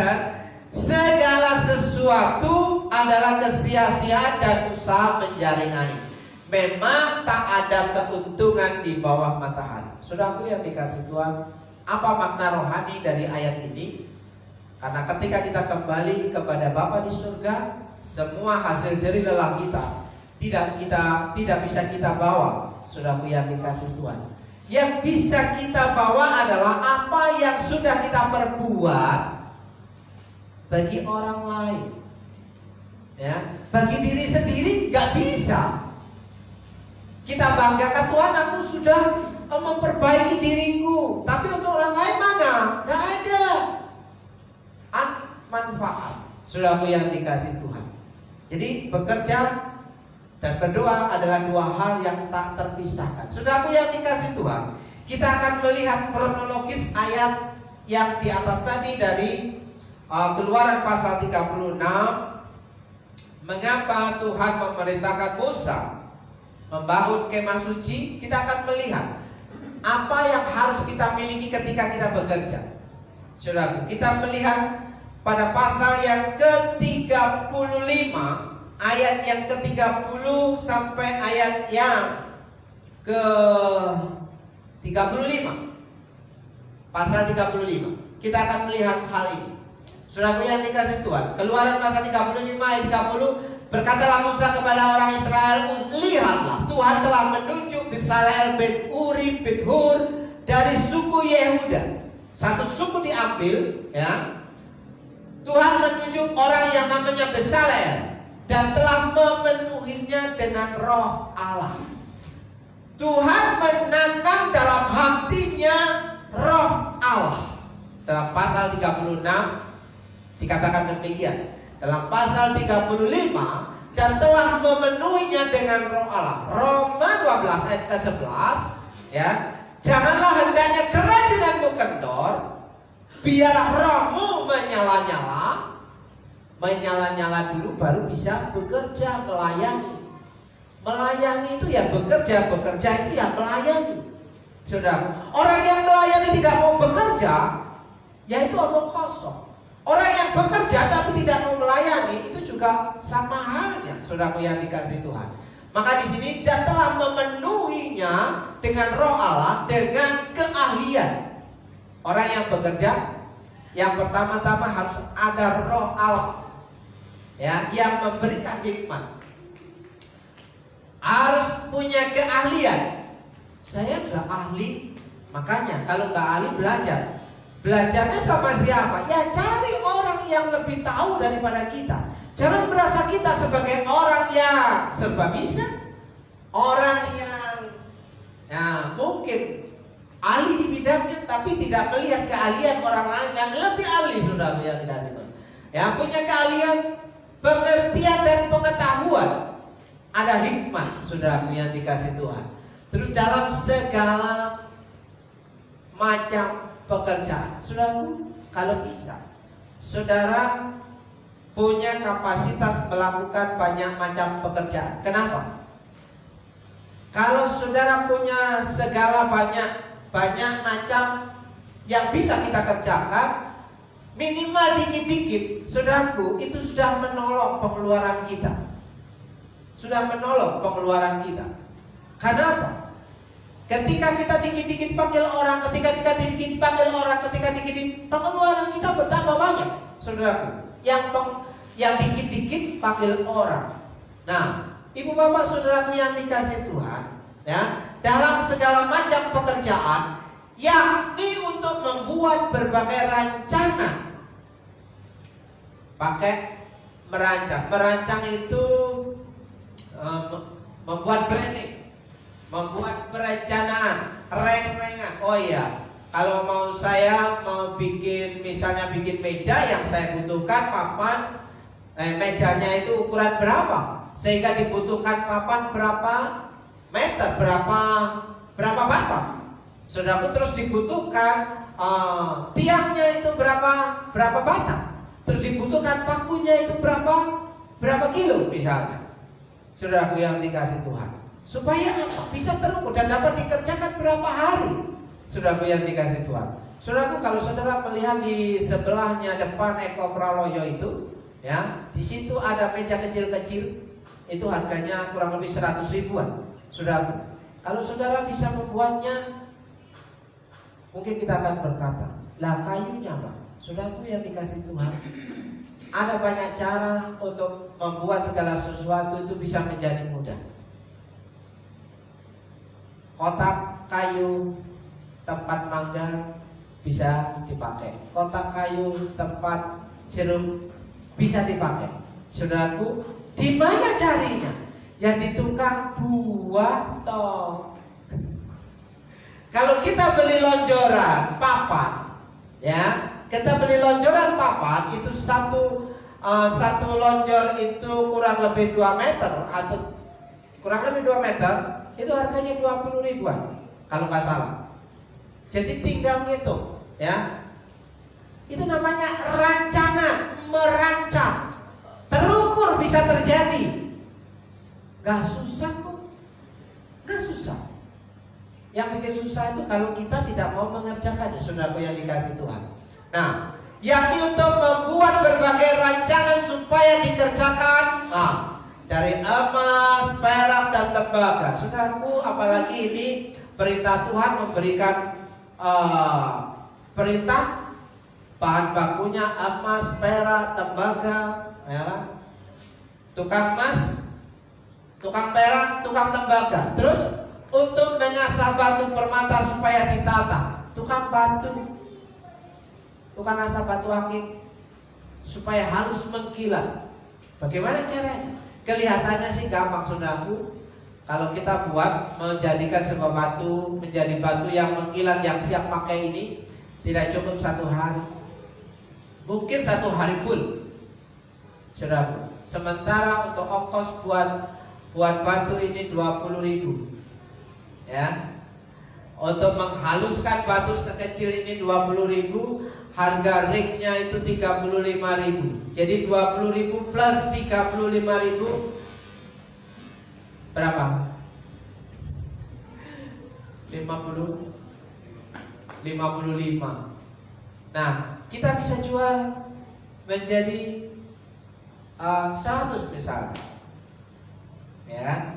Segala sesuatu adalah kesia-siaan dan usaha menjaring air. Memang tak ada keuntungan di bawah matahari. Saudaraku yang dikasih Tuhan, apa makna rohani dari ayat ini? Karena ketika kita kembali kepada Bapa di surga, semua hasil jerih lelah kita tidak bisa kita bawa. Saudaraku yang dikasih Tuhan, yang bisa kita bawa adalah apa yang sudah kita perbuat bagi orang lain. Ya, bagi diri sendiri nggak bisa. Kita banggakan, Tuhan, aku sudah memperbaiki diriku, tapi untuk orang lain mana? Nggak ada manfaat. Saudaraku yang dikasih Tuhan, jadi bekerja dan berdoa adalah dua hal yang tak terpisahkan. Saudaraku yang dikasih Tuhan, kita akan melihat kronologis ayat yang di atas tadi dari Keluaran pasal 36. Mengapa Tuhan memerintahkan Musa membangun kemah suci? Kita akan melihat apa yang harus kita miliki ketika kita bekerja. Saudaraku, kita melihat pada pasal yang ke-35, ayat yang ke-30 sampai ayat yang ke-35. Pasal 35. Kita akan melihat hal ini. Saudaraku yang dikasih Tuhan, Keluaran pasal 35 ayat 30, berkatalah Musa kepada orang Israel, lihatlah, Tuhan telah menunjuk Bezalel bin Uri bin Hur dari suku Yehuda. Satu suku diambil, ya. Tuhan menunjuk orang yang namanya Bezalel dan telah memenuhinya dengan roh Allah. Tuhan menanam dalam hatinya roh Allah. Dalam pasal 36 dikatakan demikian. Dalam pasal 35, dan telah memenuhinya dengan roh Allah. Roma 12 ayat ke-11, ya. Janganlah hendaknya kerajinan kendor, biarlah rohmu menyala-nyala dulu, baru bisa bekerja, melayani. Melayani itu ya bekerja itu ya melayani. Saudara, orang yang melayani tidak mau bekerja, ya itu omong kosong. Orang yang bekerja tapi tidak mau melayani, itu juga sama halnya, saudaraku yang dikasih Tuhan. Maka di sini dia telah memenuhinya dengan roh Allah, dengan keahlian. Orang yang bekerja, yang pertama-tama harus ada roh Allah, ya, yang memberikan hikmat. Harus punya keahlian. Saya nggak ahli, makanya kalau nggak ahli belajar. Belajarnya sama siapa? Ya cari orang yang lebih tahu daripada kita. Jangan merasa kita sebagai orang yang serba bisa, orang yang mungkin ahli di bidangnya, tapi tidak melihat keahlian orang lain yang lebih ahli. Saudara yang dikasih Tuhan, yang punya keahlian, pengertian dan pengetahuan, ada hikmat, saudara yang dikasih Tuhan. Terus dalam segala macam pekerjaan, saudaraku, kalau bisa, saudara punya kapasitas melakukan banyak macam pekerjaan. Kenapa? Kalau saudara punya segala banyak macam yang bisa kita kerjakan, minimal dikit-dikit, saudaraku, itu sudah menolong pengeluaran kita. sudah menolong pengeluaran kita. Kenapa? Ketika kita dikit-dikit panggil orang, ketika kita dikit panggil orang, ketika dikit pengeluaran kita bertambah banyak, saudaraku. Yang dikit-dikit panggil orang. Nah, ibu bapak saudaraku yang dikasih Tuhan, ya, dalam segala macam pekerjaan, yakni untuk membuat berbagai rencana. Pakai merancang itu membuat planning, membuat perencanaan, reng-rengan. Oh iya, kalau saya mau bikin, misalnya bikin meja, yang saya butuhkan papan, mejanya itu ukuran berapa, sehingga dibutuhkan papan berapa meter, berapa batang. Saudaraku, terus dibutuhkan tiangnya itu berapa batang, terus dibutuhkan pakunya itu berapa kilo misalnya. Saudaraku yang dikasih Tuhan, supaya apa? Bisa terukur dan dapat dikerjakan berapa hari. Saudaraku yang dikasih Tuhan. Saudaraku, kalau saudara melihat di sebelahnya depan Eko Praloyo itu, ya, di situ ada meja kecil-kecil. Itu harganya kurang lebih 100 ribuan. Saudaraku, kalau saudara bisa membuatnya, mungkin kita akan berkata, lah kayunya Pak. Saudaraku yang dikasih Tuhan, ada banyak cara untuk membuat segala sesuatu itu bisa menjadi mudah. Kotak kayu tempat mangga bisa dipakai. Kotak kayu tempat sirup bisa dipakai. Saudaraku, di mana carinya? Ya di tukang buah toh. Kalau kita beli lonjoran papan, ya, kita beli lonjoran papan itu satu lonjor itu kurang lebih 2 meter atau kurang lebih 2 meter, itu harganya 20 ribuan kalau nggak salah. Jadi tinggal ngitung, ya. Itu namanya rancangan, merancang, terukur, bisa terjadi. Gak susah kok, gak susah. Yang bikin susah itu kalau kita tidak mau mengerjakannya, saudaraku yang dikasih Tuhan. Nah, yakni untuk membuat berbagai rancangan supaya dikerjakan, dari emas, perak, dan tembaga. Saudaraku, apalagi ini perintah Tuhan memberikan perintah bahan bakunya emas, perak, tembaga, ya, tukang emas, tukang perak, tukang tembaga. Terus untuk mengasah batu permata supaya ditata, tukang batu, tukang asah batu akik supaya halus mengkilat. Bagaimana caranya? Kelihatannya sih gampang, saudaraku. Kalau kita buat menjadikan sebuah batu menjadi batu yang mengkilat, yang siap pakai ini, tidak cukup 1 hari, mungkin 1 hari full, saudaraku. Sementara untuk ongkos buat batu ini 20 ribu, ya. Untuk menghaluskan batu sekecil ini 20 ribu. Harga rignya itu 35 ribu. Jadi 20 ribu plus 35 ribu berapa? 55. Nah, kita bisa jual menjadi 100 misalnya, ya.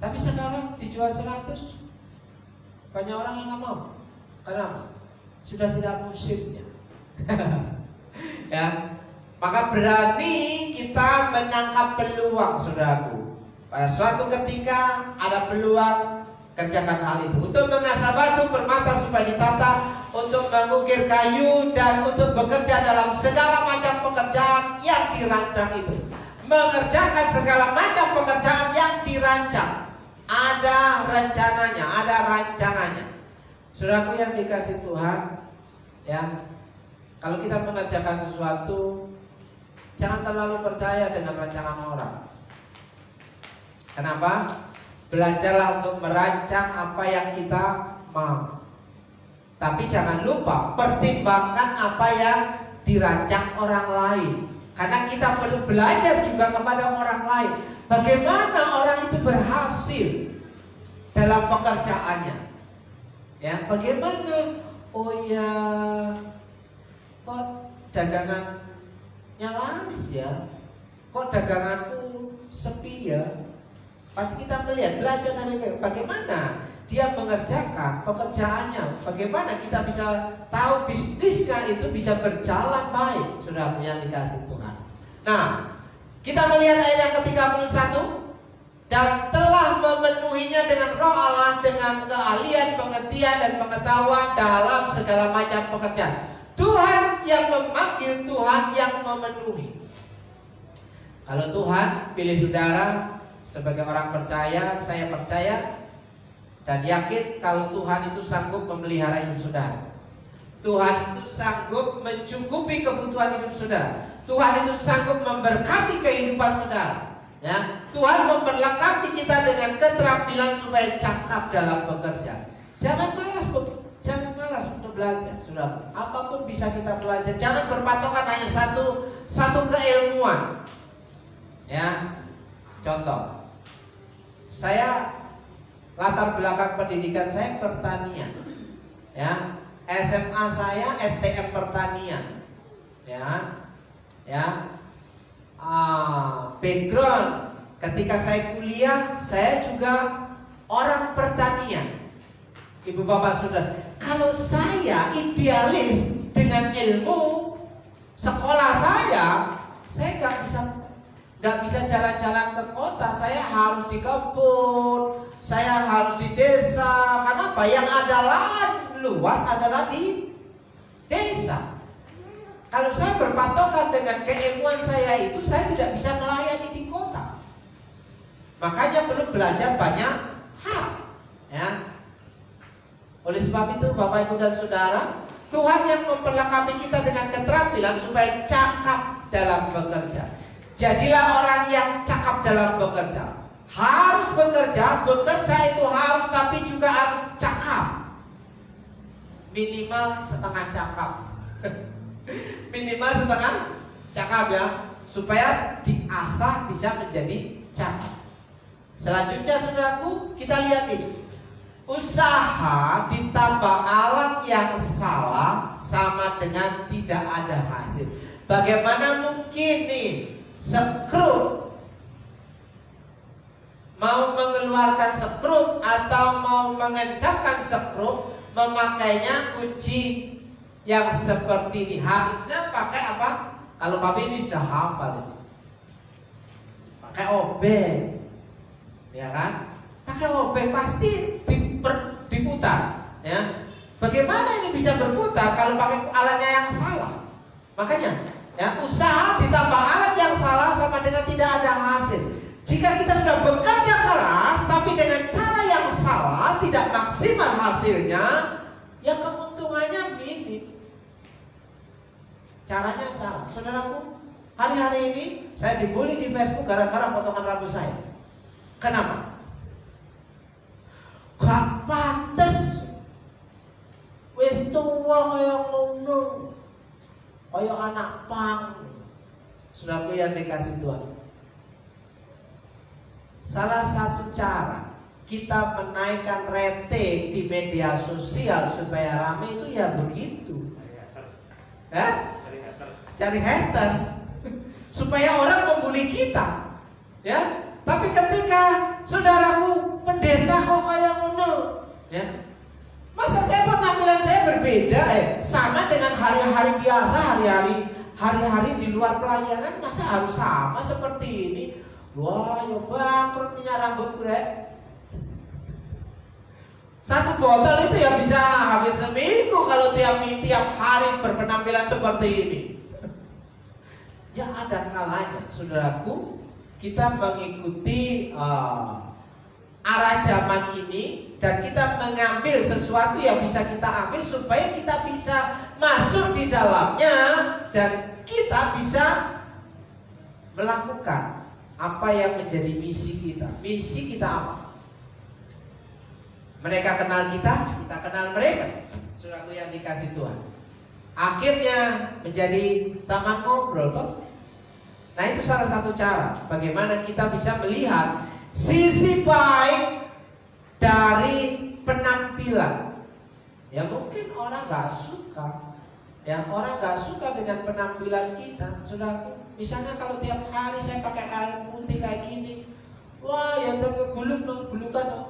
Tapi sekarang dijual 100, banyak orang yang nggak mau. Kenapa? Sudah tidak musimnya. Ya, maka berani kita menangkap peluang, saudaraku. Pada suatu ketika ada peluang, kerjakan hal itu. Untuk mengasah batu permata supaya ditata, untuk mengukir kayu, dan untuk bekerja dalam segala macam pekerjaan yang dirancang itu. Mengerjakan segala macam pekerjaan yang dirancang, ada rencananya, ada rancangannya. Saudaraku yang dikasih Tuhan, ya, kalau kita mengerjakan sesuatu, jangan terlalu percaya dengan rancangan orang. Kenapa? Belajarlah untuk merancang apa yang kita mau. Tapi jangan lupa pertimbangkan apa yang dirancang orang lain. Karena kita perlu belajar juga kepada orang lain. Bagaimana orang itu berhasil dalam pekerjaannya. Ya, bagaimana? Oh ya, kok dagangannya laris ya? Kok daganganku sepi ya. Pasti kita melihat, belajar dari dia, bagaimana dia mengerjakan pekerjaannya, bagaimana kita bisa tahu bisnisnya itu bisa berjalan baik, saudara yang dikasih Tuhan. Nah, kita melihat ayat yang ke-31, dan telah memenuhinya dengan roh Allah, dengan keahlian, pengertian, dan pengetahuan dalam segala macam pekerjaan. Tuhan yang memanggil, Tuhan yang memenuhi. Kalau Tuhan pilih saudara sebagai orang percaya, saya percaya dan yakin kalau Tuhan itu sanggup memelihara hidup saudara. Tuhan itu sanggup mencukupi kebutuhan hidup saudara. Tuhan itu sanggup memberkati kehidupan saudara. Ya, Tuhan memperlengkapi kita dengan keterampilan supaya cakap dalam bekerja. Jangan malas untuk belajar, saudara. Apapun bisa kita belajar. Jangan berpatokan hanya satu keilmuan. Ya, contoh, saya latar belakang pendidikan saya pertanian. Ya, SMA saya STM pertanian. Background ketika saya kuliah, saya juga orang pertanian. Ibu bapak saudara, kalau saya idealis dengan ilmu sekolah saya nggak bisa jalan-jalan ke kota. Saya harus di kebun, saya harus di desa. Kenapa? Yang ada lahan luas adalah di desa. Kalau saya berpatokan dengan keilmuan saya itu, saya tidak bisa melayani di kota. Makanya perlu belajar banyak hal. Ya. Oleh sebab itu, Bapak, Ibu, dan Saudara, Tuhan yang memperlengkapi kita dengan keterampilan supaya cakap dalam bekerja. Jadilah orang yang cakap dalam bekerja. Harus bekerja itu harus, tapi juga harus cakap. Minimal setengah cakap. Minimal setengah cakap ya, supaya diasah bisa menjadi cakap. Selanjutnya saudaraku, kita lihat ini. Usaha ditambah alat yang salah sama dengan tidak ada hasil. Bagaimana mungkin nih sekrup mau mengeluarkan sekrup atau mau mengencangkan sekrup, memakainya kunci yang seperti ini. Harusnya pakai apa? Kalau Bapak ini sudah hafal ya. Pakai obeng, ya kan? Pakai obeng pasti diputar, ya. Bagaimana ini bisa berputar kalau pakai alatnya yang salah? Makanya, ya, usaha ditambah alat yang salah sama dengan tidak ada hasil. Jika kita sudah bekerja keras tapi dengan cara yang salah, tidak maksimal hasilnya, ya keuntungannya minim. Caranya salah. Saudaraku, hari-hari ini saya dibully di Facebook gara-gara potongan rambut saya. Kenapa? Gak pantes. Wis tua kaya ngono. Kaya anak pang. Saudaraku yang dikasih Tuhan. Salah satu cara kita menaikkan rating di media sosial supaya ramai itu ya begitu. Cari haters supaya orang membuli kita, ya. Tapi ketika saudaraku pendeta kok kayak ngono, ya, masa saya penampilan saya berbeda, sama dengan hari-hari biasa, hari-hari di luar pelayanan, masa harus sama seperti ini? Wah, ya bangkrut minyak rambut gue. Satu botol itu ya bisa habis seminggu kalau tiap hari berpenampilan seperti ini. Ya ada kalanya, saudaraku, kita mengikuti arah zaman ini dan kita mengambil sesuatu yang bisa kita ambil supaya kita bisa masuk di dalamnya dan kita bisa melakukan apa yang menjadi misi kita. Misi kita apa? Mereka kenal kita kenal mereka. Saudaraku yang dikasih Tuhan. Akhirnya menjadi taman ngobrol, toh? Nah, itu salah satu cara bagaimana kita bisa melihat sisi baik dari penampilan. Ya mungkin orang gak suka, orang gak suka dengan penampilan kita, saudaraku. Misalnya kalau tiap hari saya pakai kain putih kayak gini, wah ya tergulung dong, gulukan dong.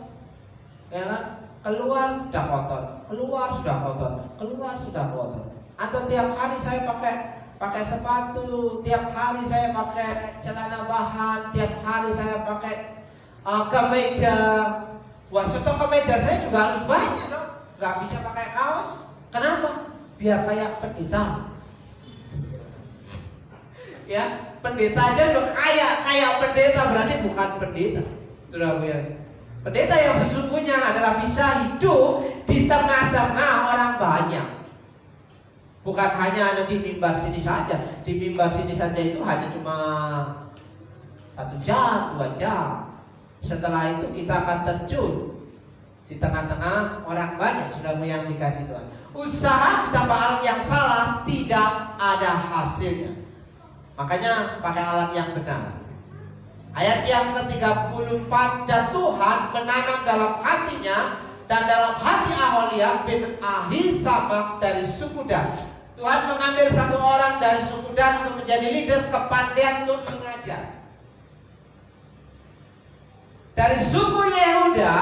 Ya kan? Keluar sudah kotor, keluar sudah kotor, keluar sudah kotor. Atau tiap hari saya pakai sepatu, tiap hari saya pakai celana bahan, tiap hari saya pakai kemeja. Wah, stok kemeja saya juga harus banyak dong. Gak bisa pakai kaos. Kenapa? Biar kayak pendeta. Ya, pendeta aja udah kayak pendeta, berarti bukan pendeta. Sudah ya. Pendeta yang sesungguhnya adalah bisa hidup di tengah-tengah orang banyak. Bukan hanya ada di mimbar sini saja. Di mimbar sini saja itu hanya cuma 1 jam, 2 jam. Setelah itu kita akan terjun di tengah-tengah orang banyak. Sudah yang dikasih Tuhan. Usaha kita pakai alat yang salah tidak ada hasilnya. Makanya pakai alat yang benar. Ayat yang ke-34, dan Tuhan menanam dalam hatinya dan dalam hati Aholia bin Ahisamak dari suku Dan. Tuhan mengambil satu orang dari suku Dan untuk menjadi leader kepandaian untuk mengajar. Dari suku Yehuda,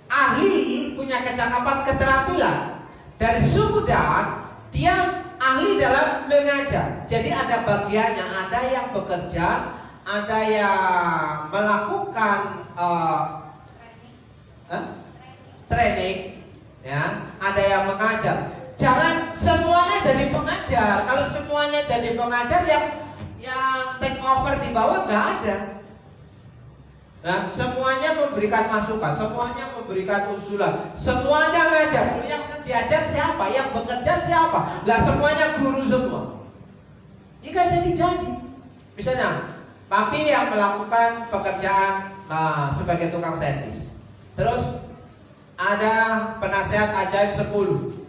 ahli punya kecakapan keterampilan. Dari suku Dan, dia ahli dalam mengajar. Jadi ada bagiannya, ada yang bekerja, ada yang melakukan training, ya, ada yang mengajar. Jangan semuanya jadi pengajar. Kalau semuanya jadi pengajar, yang take over di bawah nggak ada. Nah, semuanya memberikan masukan, semuanya memberikan usulan, semuanya ngajar. Yang diajar siapa? Yang bekerja siapa? Lah semuanya guru semua. Ini gak jadi. Misalnya, papi yang melakukan pekerjaan sebagai tukang servis. Terus ada penasehat ajaib 10.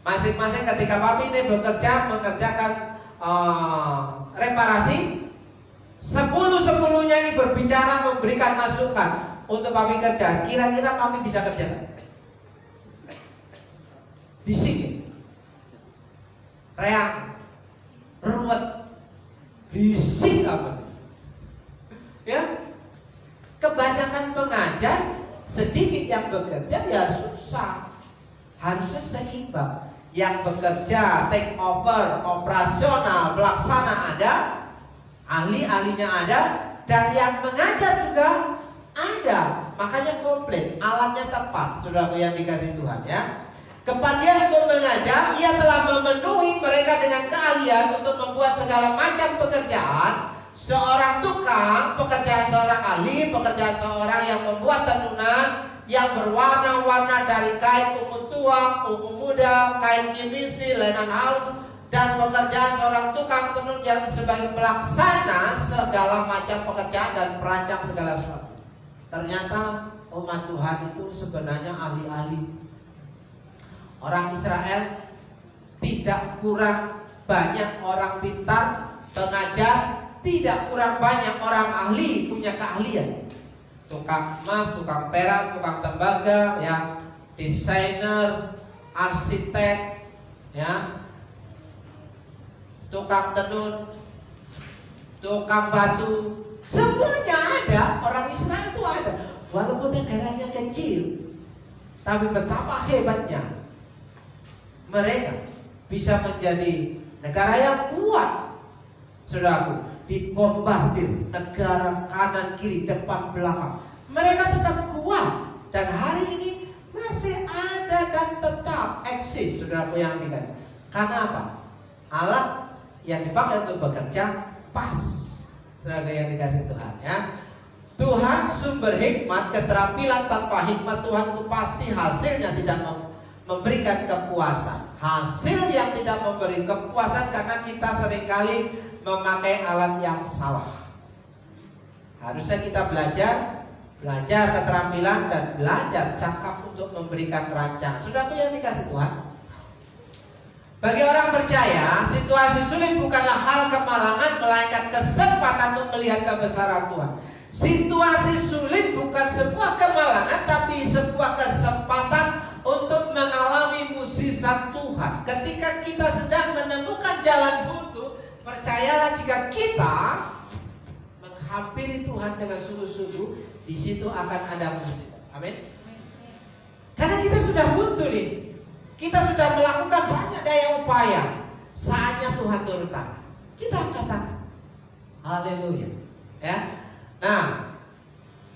Masing-masing ketika papi ini bekerja mengerjakan reparasi, 10-10-nya ini berbicara, memberikan masukan untuk papi kerja. Kira-kira papi bisa kerja gak? Bising, reak, ruwet, bising apa? Ya, kebanyakan pengajar, sedikit yang bekerja, ya susah. Harusnya seimbang. Yang bekerja, take over, operasional, pelaksana ada, ahli-ahlinya ada, dan yang mengajar juga ada. Makanya komplit, alatnya tepat. Saudaraku yang dikasih Tuhan, ya. Kepandaian untuk mengajar, ia telah memenuhi mereka dengan keahlian untuk membuat segala macam pekerjaan. Seorang tukang, pekerjaan seorang ahli, pekerjaan seorang yang membuat tenunan yang berwarna-warna dari kain ungu tua, ungu muda, kain kimisi, lenan halus, dan pekerjaan seorang tukang tenun yang sebagai pelaksana segala macam pekerjaan dan perancang segala sesuatu. Ternyata umat Tuhan itu sebenarnya ahli-ahli. Orang Israel tidak kurang banyak orang pintar, pengajar, tidak kurang banyak orang ahli punya keahlian. Tukang emas, tukang perak, tukang tembaga, ya, desainer, arsitek, ya, tukang tenun, tukang batu, semuanya ada. Orang Israel itu ada, walaupun negaranya kecil, tapi betapa hebatnya mereka bisa menjadi negara yang kuat. Saudaraku, dibombardir negara kanan kiri depan belakang, mereka tetap kuat dan hari ini masih ada dan tetap eksis. Saudaraku yang dikatakan, karena apa? Alat yang dipakai untuk bekerja pas. Saudara yang dikasih Tuhan, ya. Tuhan sumber hikmat, keterampilan tanpa hikmat Tuhan itu pasti hasilnya tidak memberikan kepuasan. Hasil yang tidak memberi kepuasan karena kita seringkali memakai alat yang salah. Harusnya kita belajar keterampilan dan belajar cakap untuk memberikan rancangan. Saudaraku yang dikasih Tuhan, bagi orang percaya, situasi sulit bukanlah hal kemalangan, melainkan kesempatan untuk melihat kebesaran Tuhan. Situasi sulit bukan sebuah kemalangan, tapi sebuah kesempatan untuk mengalami mukjizat Tuhan. Ketika kita sedang menemukan jalan buntu, percayalah jika kita menghampiri Tuhan dengan sungguh-sungguh, di situ akan ada mujizat. Amin. Karena kita sudah buntu nih, kita sudah melakukan banyak daya upaya. Saatnya Tuhan turun tangan. Kita angkat tangan. Haleluya. Ya. Nah,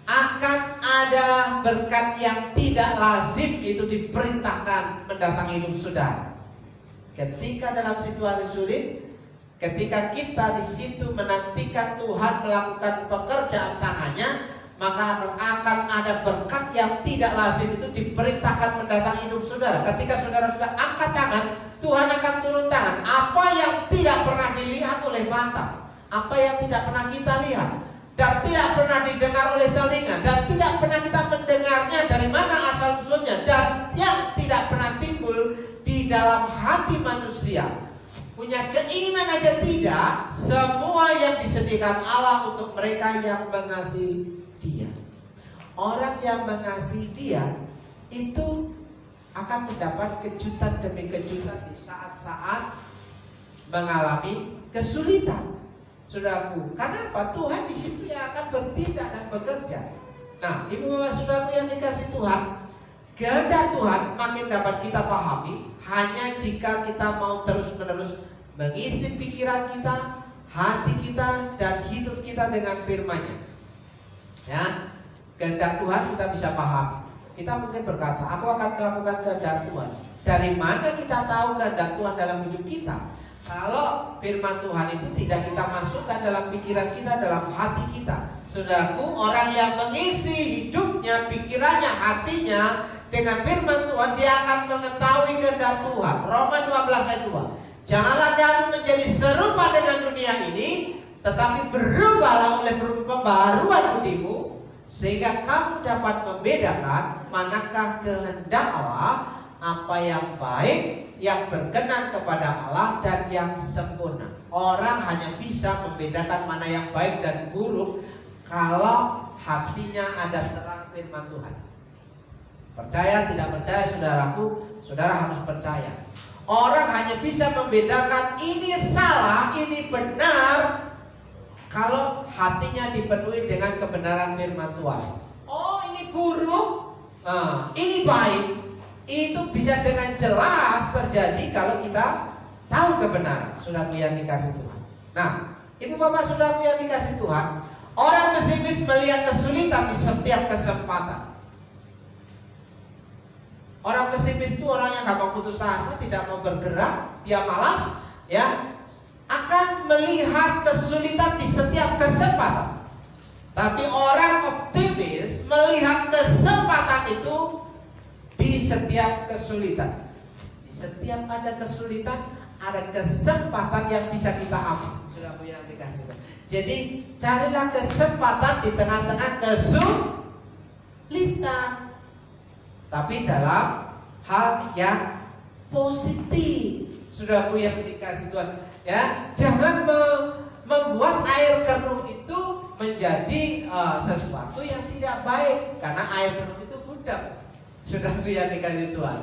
akan ada berkat yang tidak lazim itu diperintahkan mendatangi hidup saudara. Ketika dalam situasi sulit, ketika kita di situ menantikan Tuhan melakukan pekerjaan tangannya, maka akan ada berkat yang tidak lazim itu diperintahkan mendatangi hidup saudara. Ketika saudara sudah angkat tangan, Tuhan akan turun tangan. Apa yang tidak pernah dilihat oleh mata, apa yang tidak pernah kita lihat, dan tidak pernah didengar oleh telinga, dan tidak pernah kita mendengarnya dari mana asal usulnya, dan yang tidak pernah timbul di dalam hati manusia. Punya keinginan aja tidak, semua yang disediakan Allah untuk mereka yang mengasihi Dia. Orang yang mengasihi Dia itu akan mendapat kejutan demi kejutan di saat-saat mengalami kesulitan. Saudaraku, karena apa? Tuhan di situ yang akan bertindak dan bekerja. Nah, ibu bapak saudaraku yang dikasih Tuhan, kehendak Tuhan makin dapat kita pahami hanya jika kita mau terus-menerus mengisi pikiran kita, hati kita, dan hidup kita dengan firman-Nya. Ya, kehendak Tuhan kita bisa pahami. Kita mungkin berkata, aku akan melakukan kehendak Tuhan. Dari mana kita tahu kehendak Tuhan dalam hidup kita? Kalau firman Tuhan itu tidak kita masukkan dalam pikiran kita, dalam hati kita. Saudaraku, orang yang mengisi hidupnya, pikirannya, hatinya dengan firman Tuhan, dia akan mengetahui kehendak Tuhan. Roma 12 ayat 2. Janganlah kamu menjadi serupa dengan dunia ini, tetapi berubahlah oleh pembaharuan budimu, sehingga kamu dapat membedakan manakah kehendak Allah, apa yang baik, yang berkenan kepada Allah, dan yang sempurna. Orang hanya bisa membedakan mana yang baik dan buruk kalau hatinya ada terang firman Tuhan. Percaya tidak percaya saudaraku, saudara harus percaya. Orang hanya bisa membedakan ini salah, ini benar kalau hatinya dipenuhi dengan kebenaran firman Tuhan. Oh, ini buruk, ini baik. Itu bisa dengan jelas terjadi kalau kita tahu kebenaran. Saudaraku yang dikasih Tuhan. Nah, ibu bapak saudaraku yang dikasih Tuhan, orang pesimis melihat kesulitan di setiap kesempatan. Orang pesimis itu orang yang gampang putus asa, tidak mau bergerak, dia malas, ya, akan melihat kesulitan di setiap kesempatan. Tapi orang optimis melihat kesempatan itu di setiap kesulitan. Di setiap ada kesulitan, ada kesempatan yang bisa kita ambil. Sudah punya aplikasi. Jadi carilah kesempatan di tengah-tengah kesulitan, tapi dalam hal yang positif. Sudah yang dikasih Tuhan, ya, jangan membuat air keruh itu menjadi sesuatu yang tidak baik, karena air keruh itu budak. Sudah yang dikasih Tuhan.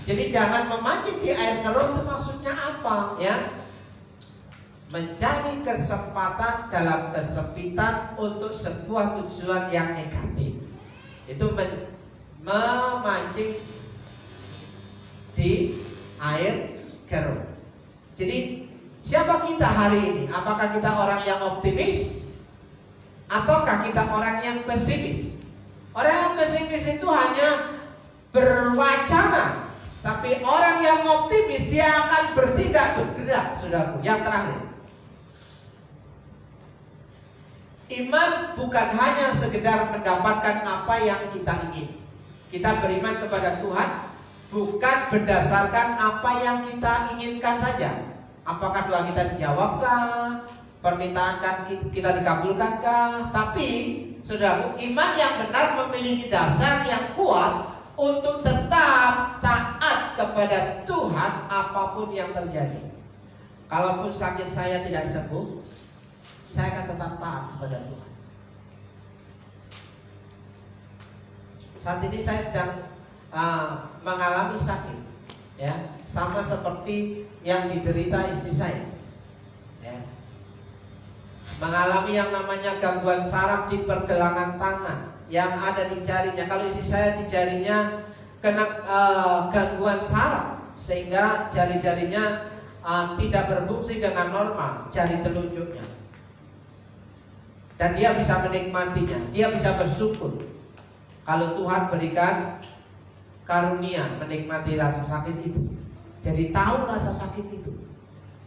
Jadi jangan memancing di air keruh, itu maksudnya apa? Ya, mencari kesempatan dalam kesempitan untuk sebuah tujuan yang negatif. Itu memancing di air keruh. Jadi siapa kita hari ini? Apakah kita orang yang optimis ataukah kita orang yang pesimis? Orang yang pesimis itu hanya berwacana, tapi orang yang optimis dia akan bertindak, bergerak. Saudaraku, yang terakhir, iman bukan hanya sekedar mendapatkan apa yang kita ingin. Kita beriman kepada Tuhan bukan berdasarkan apa yang kita inginkan saja. Apakah doa kita dijawabkah, permintaan kita dikabulkankah? Tapi saudaraku, iman yang benar memiliki dasar yang kuat untuk tetap taat kepada Tuhan apapun yang terjadi. Kalaupun sakit saya tidak sembuh, saya akan tetap taat kepada Tuhan. Saat ini saya sedang mengalami sakit, ya, sama seperti yang diderita istri saya, ya. mengalami yang namanya gangguan saraf di pergelangan tangan yang ada di jarinya. Kalau istri saya di jarinya kena gangguan saraf sehingga jari-jarinya tidak berfungsi dengan normal, jari telunjuknya. Dan dia bisa menikmatinya, dia bisa bersyukur kalau Tuhan berikan karunia menikmati rasa sakit itu. Jadi tahu rasa sakit itu.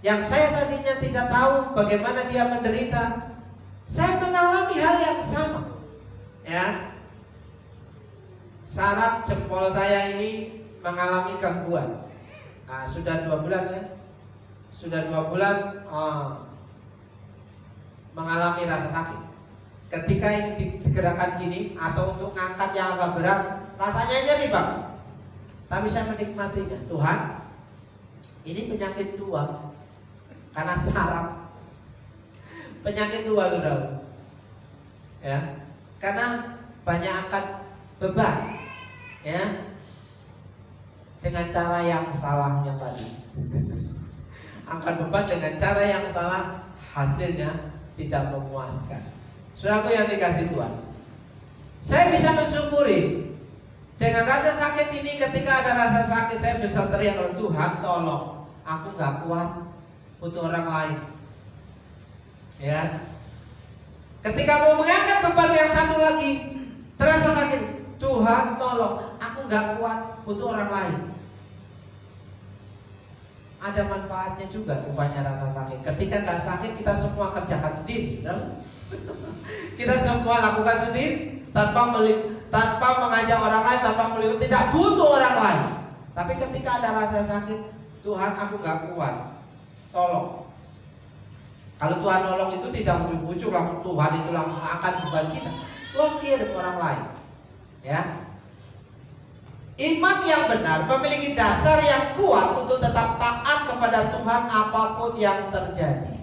Yang saya tadinya tidak tahu bagaimana dia menderita, saya mengalami hal yang sama. Ya, saraf jempol saya ini mengalami gangguan. Nah, sudah 2 bulan ya, sudah 2 bulan mengalami rasa sakit. Ketika ini digerakkan gini atau untuk ngangkat yang agak berat, rasanya nyeri Pak. Tapi saya menikmatinya. Tuhan, ini penyakit tua. Karena saraf penyakit tua saudara, ya, karena banyak angkat beban, ya, dengan cara yang salahnya tadi. Angkat beban dengan cara yang salah, hasilnya tidak memuaskan. Saudaraku yang dikasih Tuhan, saya bisa mensyukuri dengan rasa sakit ini. Ketika ada rasa sakit, saya bisa teriak, Tuhan tolong, aku gak kuat, butuh orang lain. Ya. Ketika mau mengangkat beban yang satu lagi, terasa sakit, Tuhan tolong, aku gak kuat, butuh orang lain. Ada manfaatnya juga rupanya rasa sakit. Ketika gak sakit, kita semua kerjakan sendiri, kita semua lakukan sendiri tanpa mengajak orang lain, tanpa melihat, tidak butuh orang lain. Tapi ketika ada rasa sakit, Tuhan aku gak kuat, tolong. Kalau Tuhan nolong itu tidak ujuk-ujuk langsung Tuhan itu langsung akan beban kita. Tuhan kirim orang lain. Ya. Iman yang benar memiliki dasar yang kuat untuk tetap taat kepada Tuhan apapun yang terjadi.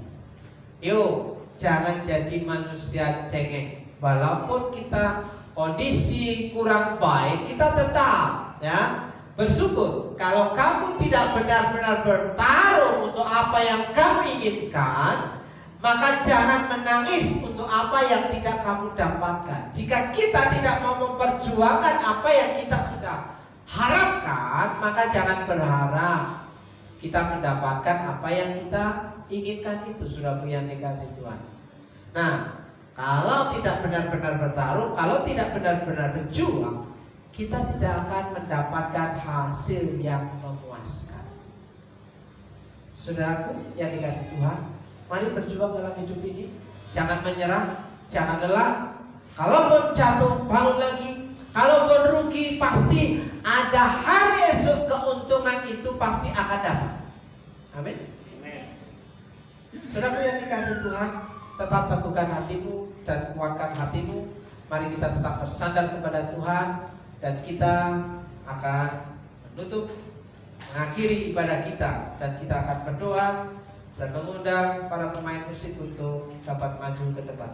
Yuk, jangan jadi manusia cengeng. Walaupun kita kondisi kurang baik, kita tetap ya bersyukur. Kalau kamu tidak benar-benar bertarung untuk apa yang kamu inginkan, maka jangan menangis untuk apa yang tidak kamu dapatkan. Jika kita tidak mau memperjuangkan apa yang kita sudah harapkan, maka jangan berharap kita mendapatkan apa yang kita inginkan itu. Sudah yang dikasih Tuhan. Nah, kalau tidak benar-benar bertarung, kalau tidak benar-benar berjuang, kita tidak akan mendapatkan hasil yang memuaskan. Saudaraku yang dikasih Tuhan, mari berjuang dalam hidup ini. Jangan menyerah, jangan lelah. Kalaupun jatuh, bangun lagi. Kalaupun rugi, pasti ada hari esok keuntungan itu pasti akan datang. Amin. Saudaraku yang dikasih Tuhan, tetap teguhkan hatimu dan kuatkan hatimu. Mari kita tetap bersandar kepada Tuhan. Dan kita akan menutup, mengakhiri ibadah kita. Dan kita akan berdoa dan mengundang para pemain musik untuk dapat maju ke depan.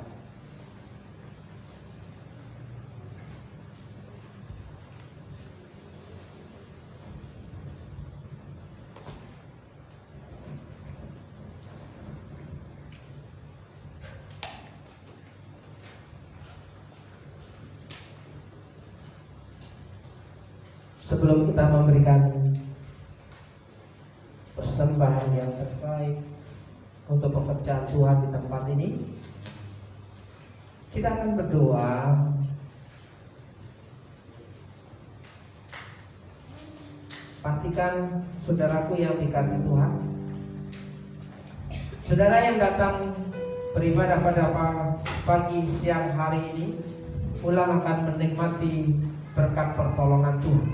Sebelum kita memberikan persembahan yang terbaik untuk pekerjaan Tuhan di tempat ini, kita akan berdoa. Pastikan saudaraku yang dikasih Tuhan, saudara yang datang beribadah pada pagi siang hari ini, pulang akan menikmati berkat pertolongan Tuhan.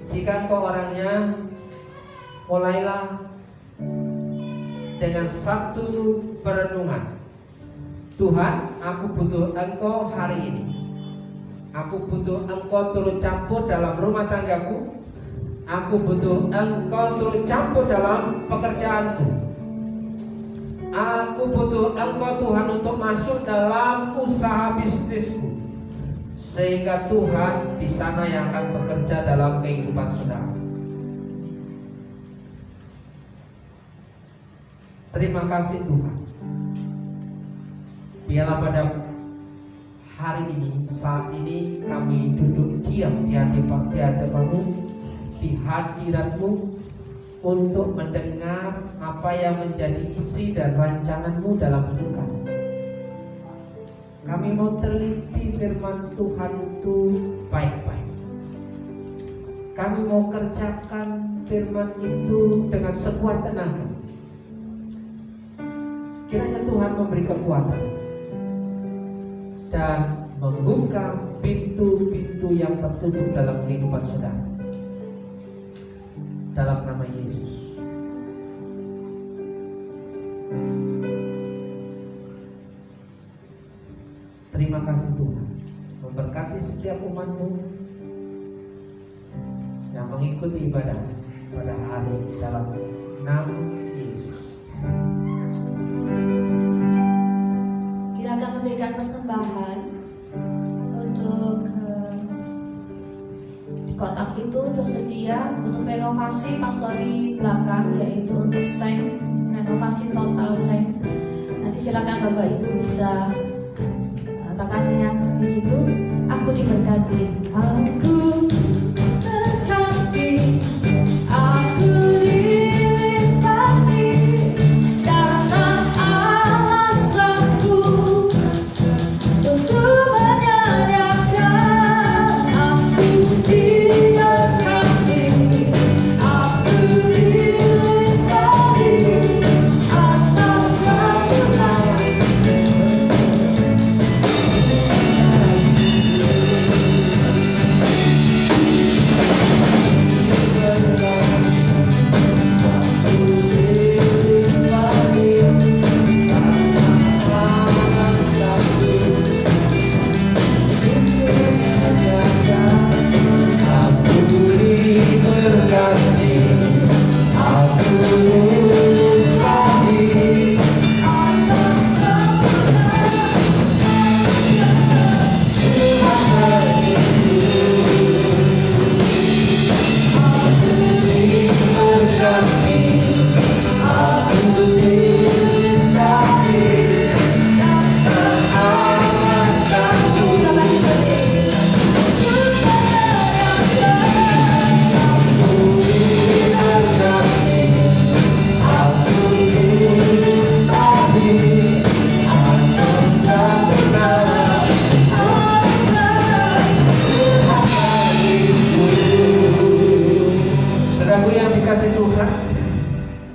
Jika engkau orangnya, mulailah dengan satu perenungan. Tuhan, aku butuh Engkau hari ini. Aku butuh Engkau turut campur dalam rumah tanggaku. Aku butuh Engkau turut campur dalam pekerjaanku. Aku butuh Engkau Tuhan untuk masuk dalam usaha bisnisku, sehingga Tuhan di sana yang akan bekerja dalam kehidupan saudara. Terima kasih Tuhan. Biarlah pada hari ini, saat ini kami duduk diam di hadapan-Mu, di hadirat-Mu, untuk mendengar apa yang menjadi isi dan rancangan-Mu dalam hidup kami. Kami mau teliti firman Tuhan itu baik-baik. Kami mau kerjakan firman itu dengan sekuat tenaga. Kiranya Tuhan memberi kekuatan dan membuka pintu-pintu yang tertutup dalam kehidupan saudara. Dalam nama Yesus. Terima kasih Tuhan. Memberkati setiap umat-Mu yang mengikuti ibadah pada hari ini dalam nama Yesus. Kita akan memberikan persembahan untuk di kotak itu tersedia untuk renovasi pastori belakang, yaitu untuk seng, renovasi total seng. Nanti silakan Bapak Ibu bisa katakannya di situ. Aku diberkati, aku berkati, aku dilimpahi dengan alasanku untuk menyanyikan. Aku diberkati, aku dilimpahi atas sempurna.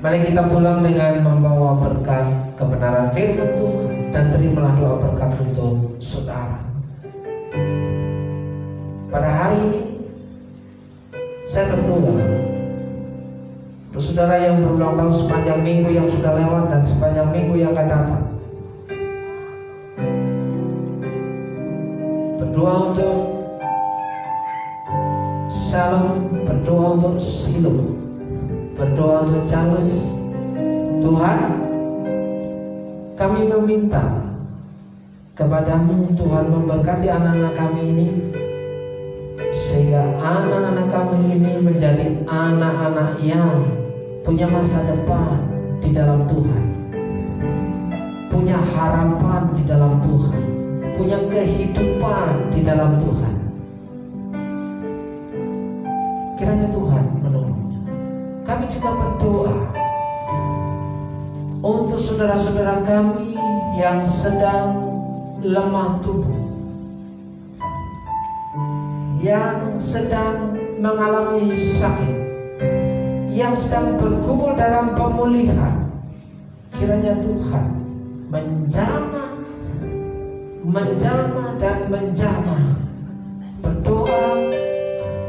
Mari kita pulang dengan membawa berkat kebenaran firman Tuhan dan terimalah doa berkat untuk saudara. Pada hari ini saya berdoa untuk saudara yang berulang tahun sepanjang minggu yang sudah lewat dan sepanjang minggu yang akan datang. Berdoa untuk Shalom, berdoa untuk Silo, berdoa untuk Charles. Tuhan, kami meminta kepadamu Tuhan memberkati anak-anak kami ini, sehingga anak-anak kami ini menjadi anak-anak yang punya masa depan di dalam Tuhan, punya harapan di dalam Tuhan, punya kehidupan di dalam Tuhan. Kiranya Tuhan menolongnya. Kami juga berdoa untuk saudara-saudara kami yang sedang lemah tubuh, yang sedang mengalami sakit, yang sedang bergumul dalam pemulihan. Kiranya Tuhan menjamah dan menjamah. Berdoa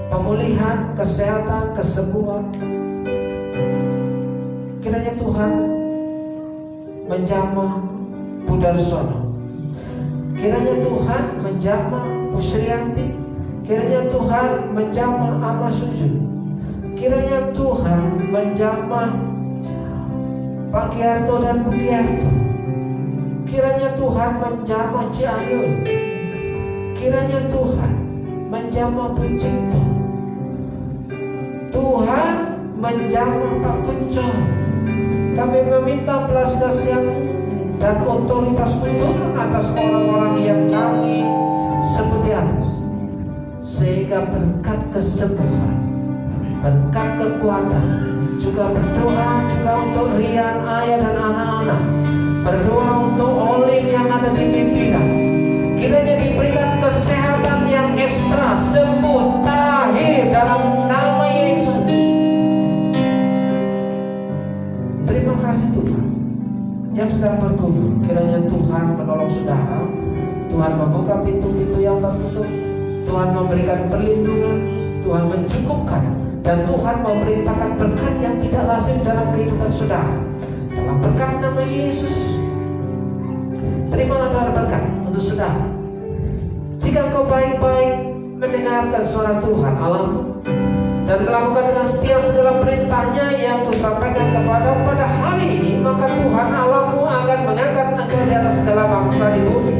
pemulihan, kesehatan, kesembuhan. Kiranya Tuhan menjamah Budarsono, kiranya Tuhan menjamah Pusrianti, kiranya Tuhan menjamah Ama Sujud, kiranya Tuhan menjamah Pak Giarto dan Bu Giarto, kiranya Tuhan menjamah Ciayun, kiranya Tuhan menjamah Bu Cinto, Tuhan menjamah Pak Kunco. Kami meminta belas kasihan dan otoritas turun atas orang-orang yang kami sebut di atas, sehingga berkat kesembuhan, berkat kekuatan, juga berdoa juga untuk Rian, ayah dan anak-anak, berdoa untuk Olim yang ada di pimpinan, kiranya diberikan kesehatan yang ekstra, sembuh, tahir dalam nama Yesus. Terima kasih Tuhan yang sedang berkumpul. Kiranya Tuhan menolong saudara, Tuhan membuka pintu-pintu yang tertutup, Tuhan memberikan perlindungan, Tuhan mencukupkan, dan Tuhan memerintahkan berkat yang tidak lazim dalam kehidupan saudara. Dalam berkat nama Yesus, terimalah berkat untuk saudara. Jika engkau baik-baik mendengarkan suara Tuhan Allahmu dan melakukan dengan setia segala perintahnya yang kusampaikan kepada pada hari ini, maka Tuhan Allahmu akan mengangkat engkau di atas segala bangsa di bumi.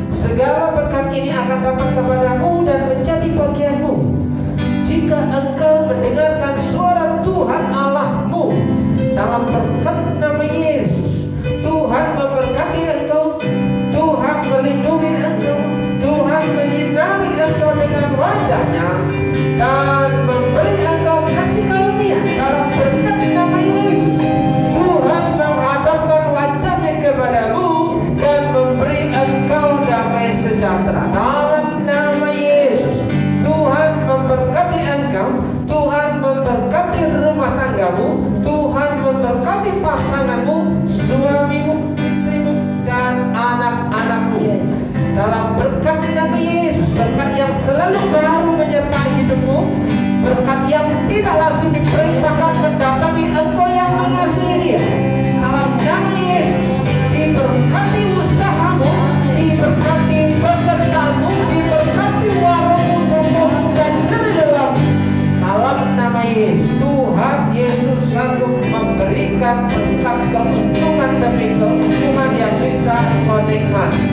Segala berkat ini akan dapat kepadamu dan menjadi bagianmu jika engkau mendengarkan suara Tuhan Allahmu. Dalam berkat nama Yesus, Tuhan memberkati engkau, Tuhan melindungi engkau, Tuhan menyinari engkau dengan wajahnya dan memberi engkau kasih karunia. Dalam berkat nama Yesus, Tuhan menghadapkan wajahnya kepadamu dan memberi engkau damai sejahtera. Dalam nama Yesus, Tuhan memberkati engkau, Tuhan memberkati rumah tanggamu, Tuhan memberkati pasanganmu, suamimu, istrimu, dan anak-anakmu. Dalam berkat nama Yesus, berkat yang selalu baru menyertai hidupmu, berkat yang tidak lazim diperintahkan mendatangi engkau yang mengasihi Dia. Dalam nama Yesus, diberkati usahamu, diberkati pekerjaanmu, diberkati warungmu, toko dan dalam. Dalam nama Yesus, Tuhan Yesus sanggup memberikan berkat keuntungan demi keuntungan yang bisa engkau nikmati.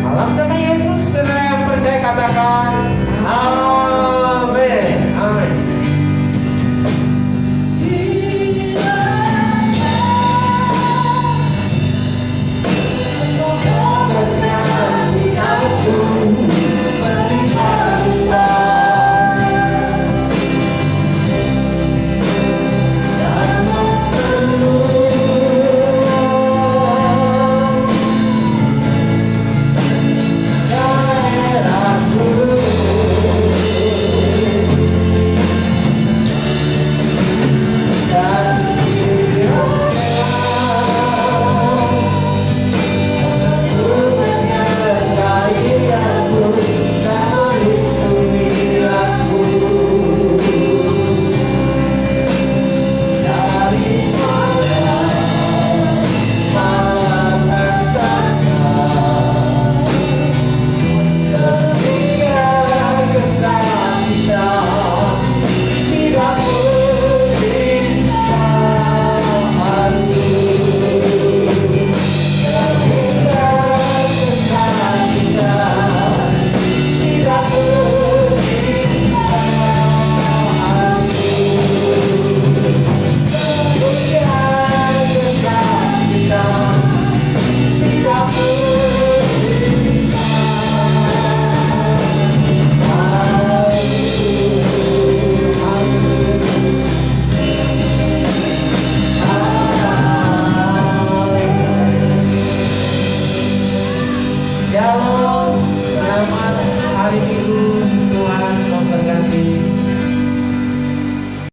Dalam nama Yesus, saudara yang percaya katakan,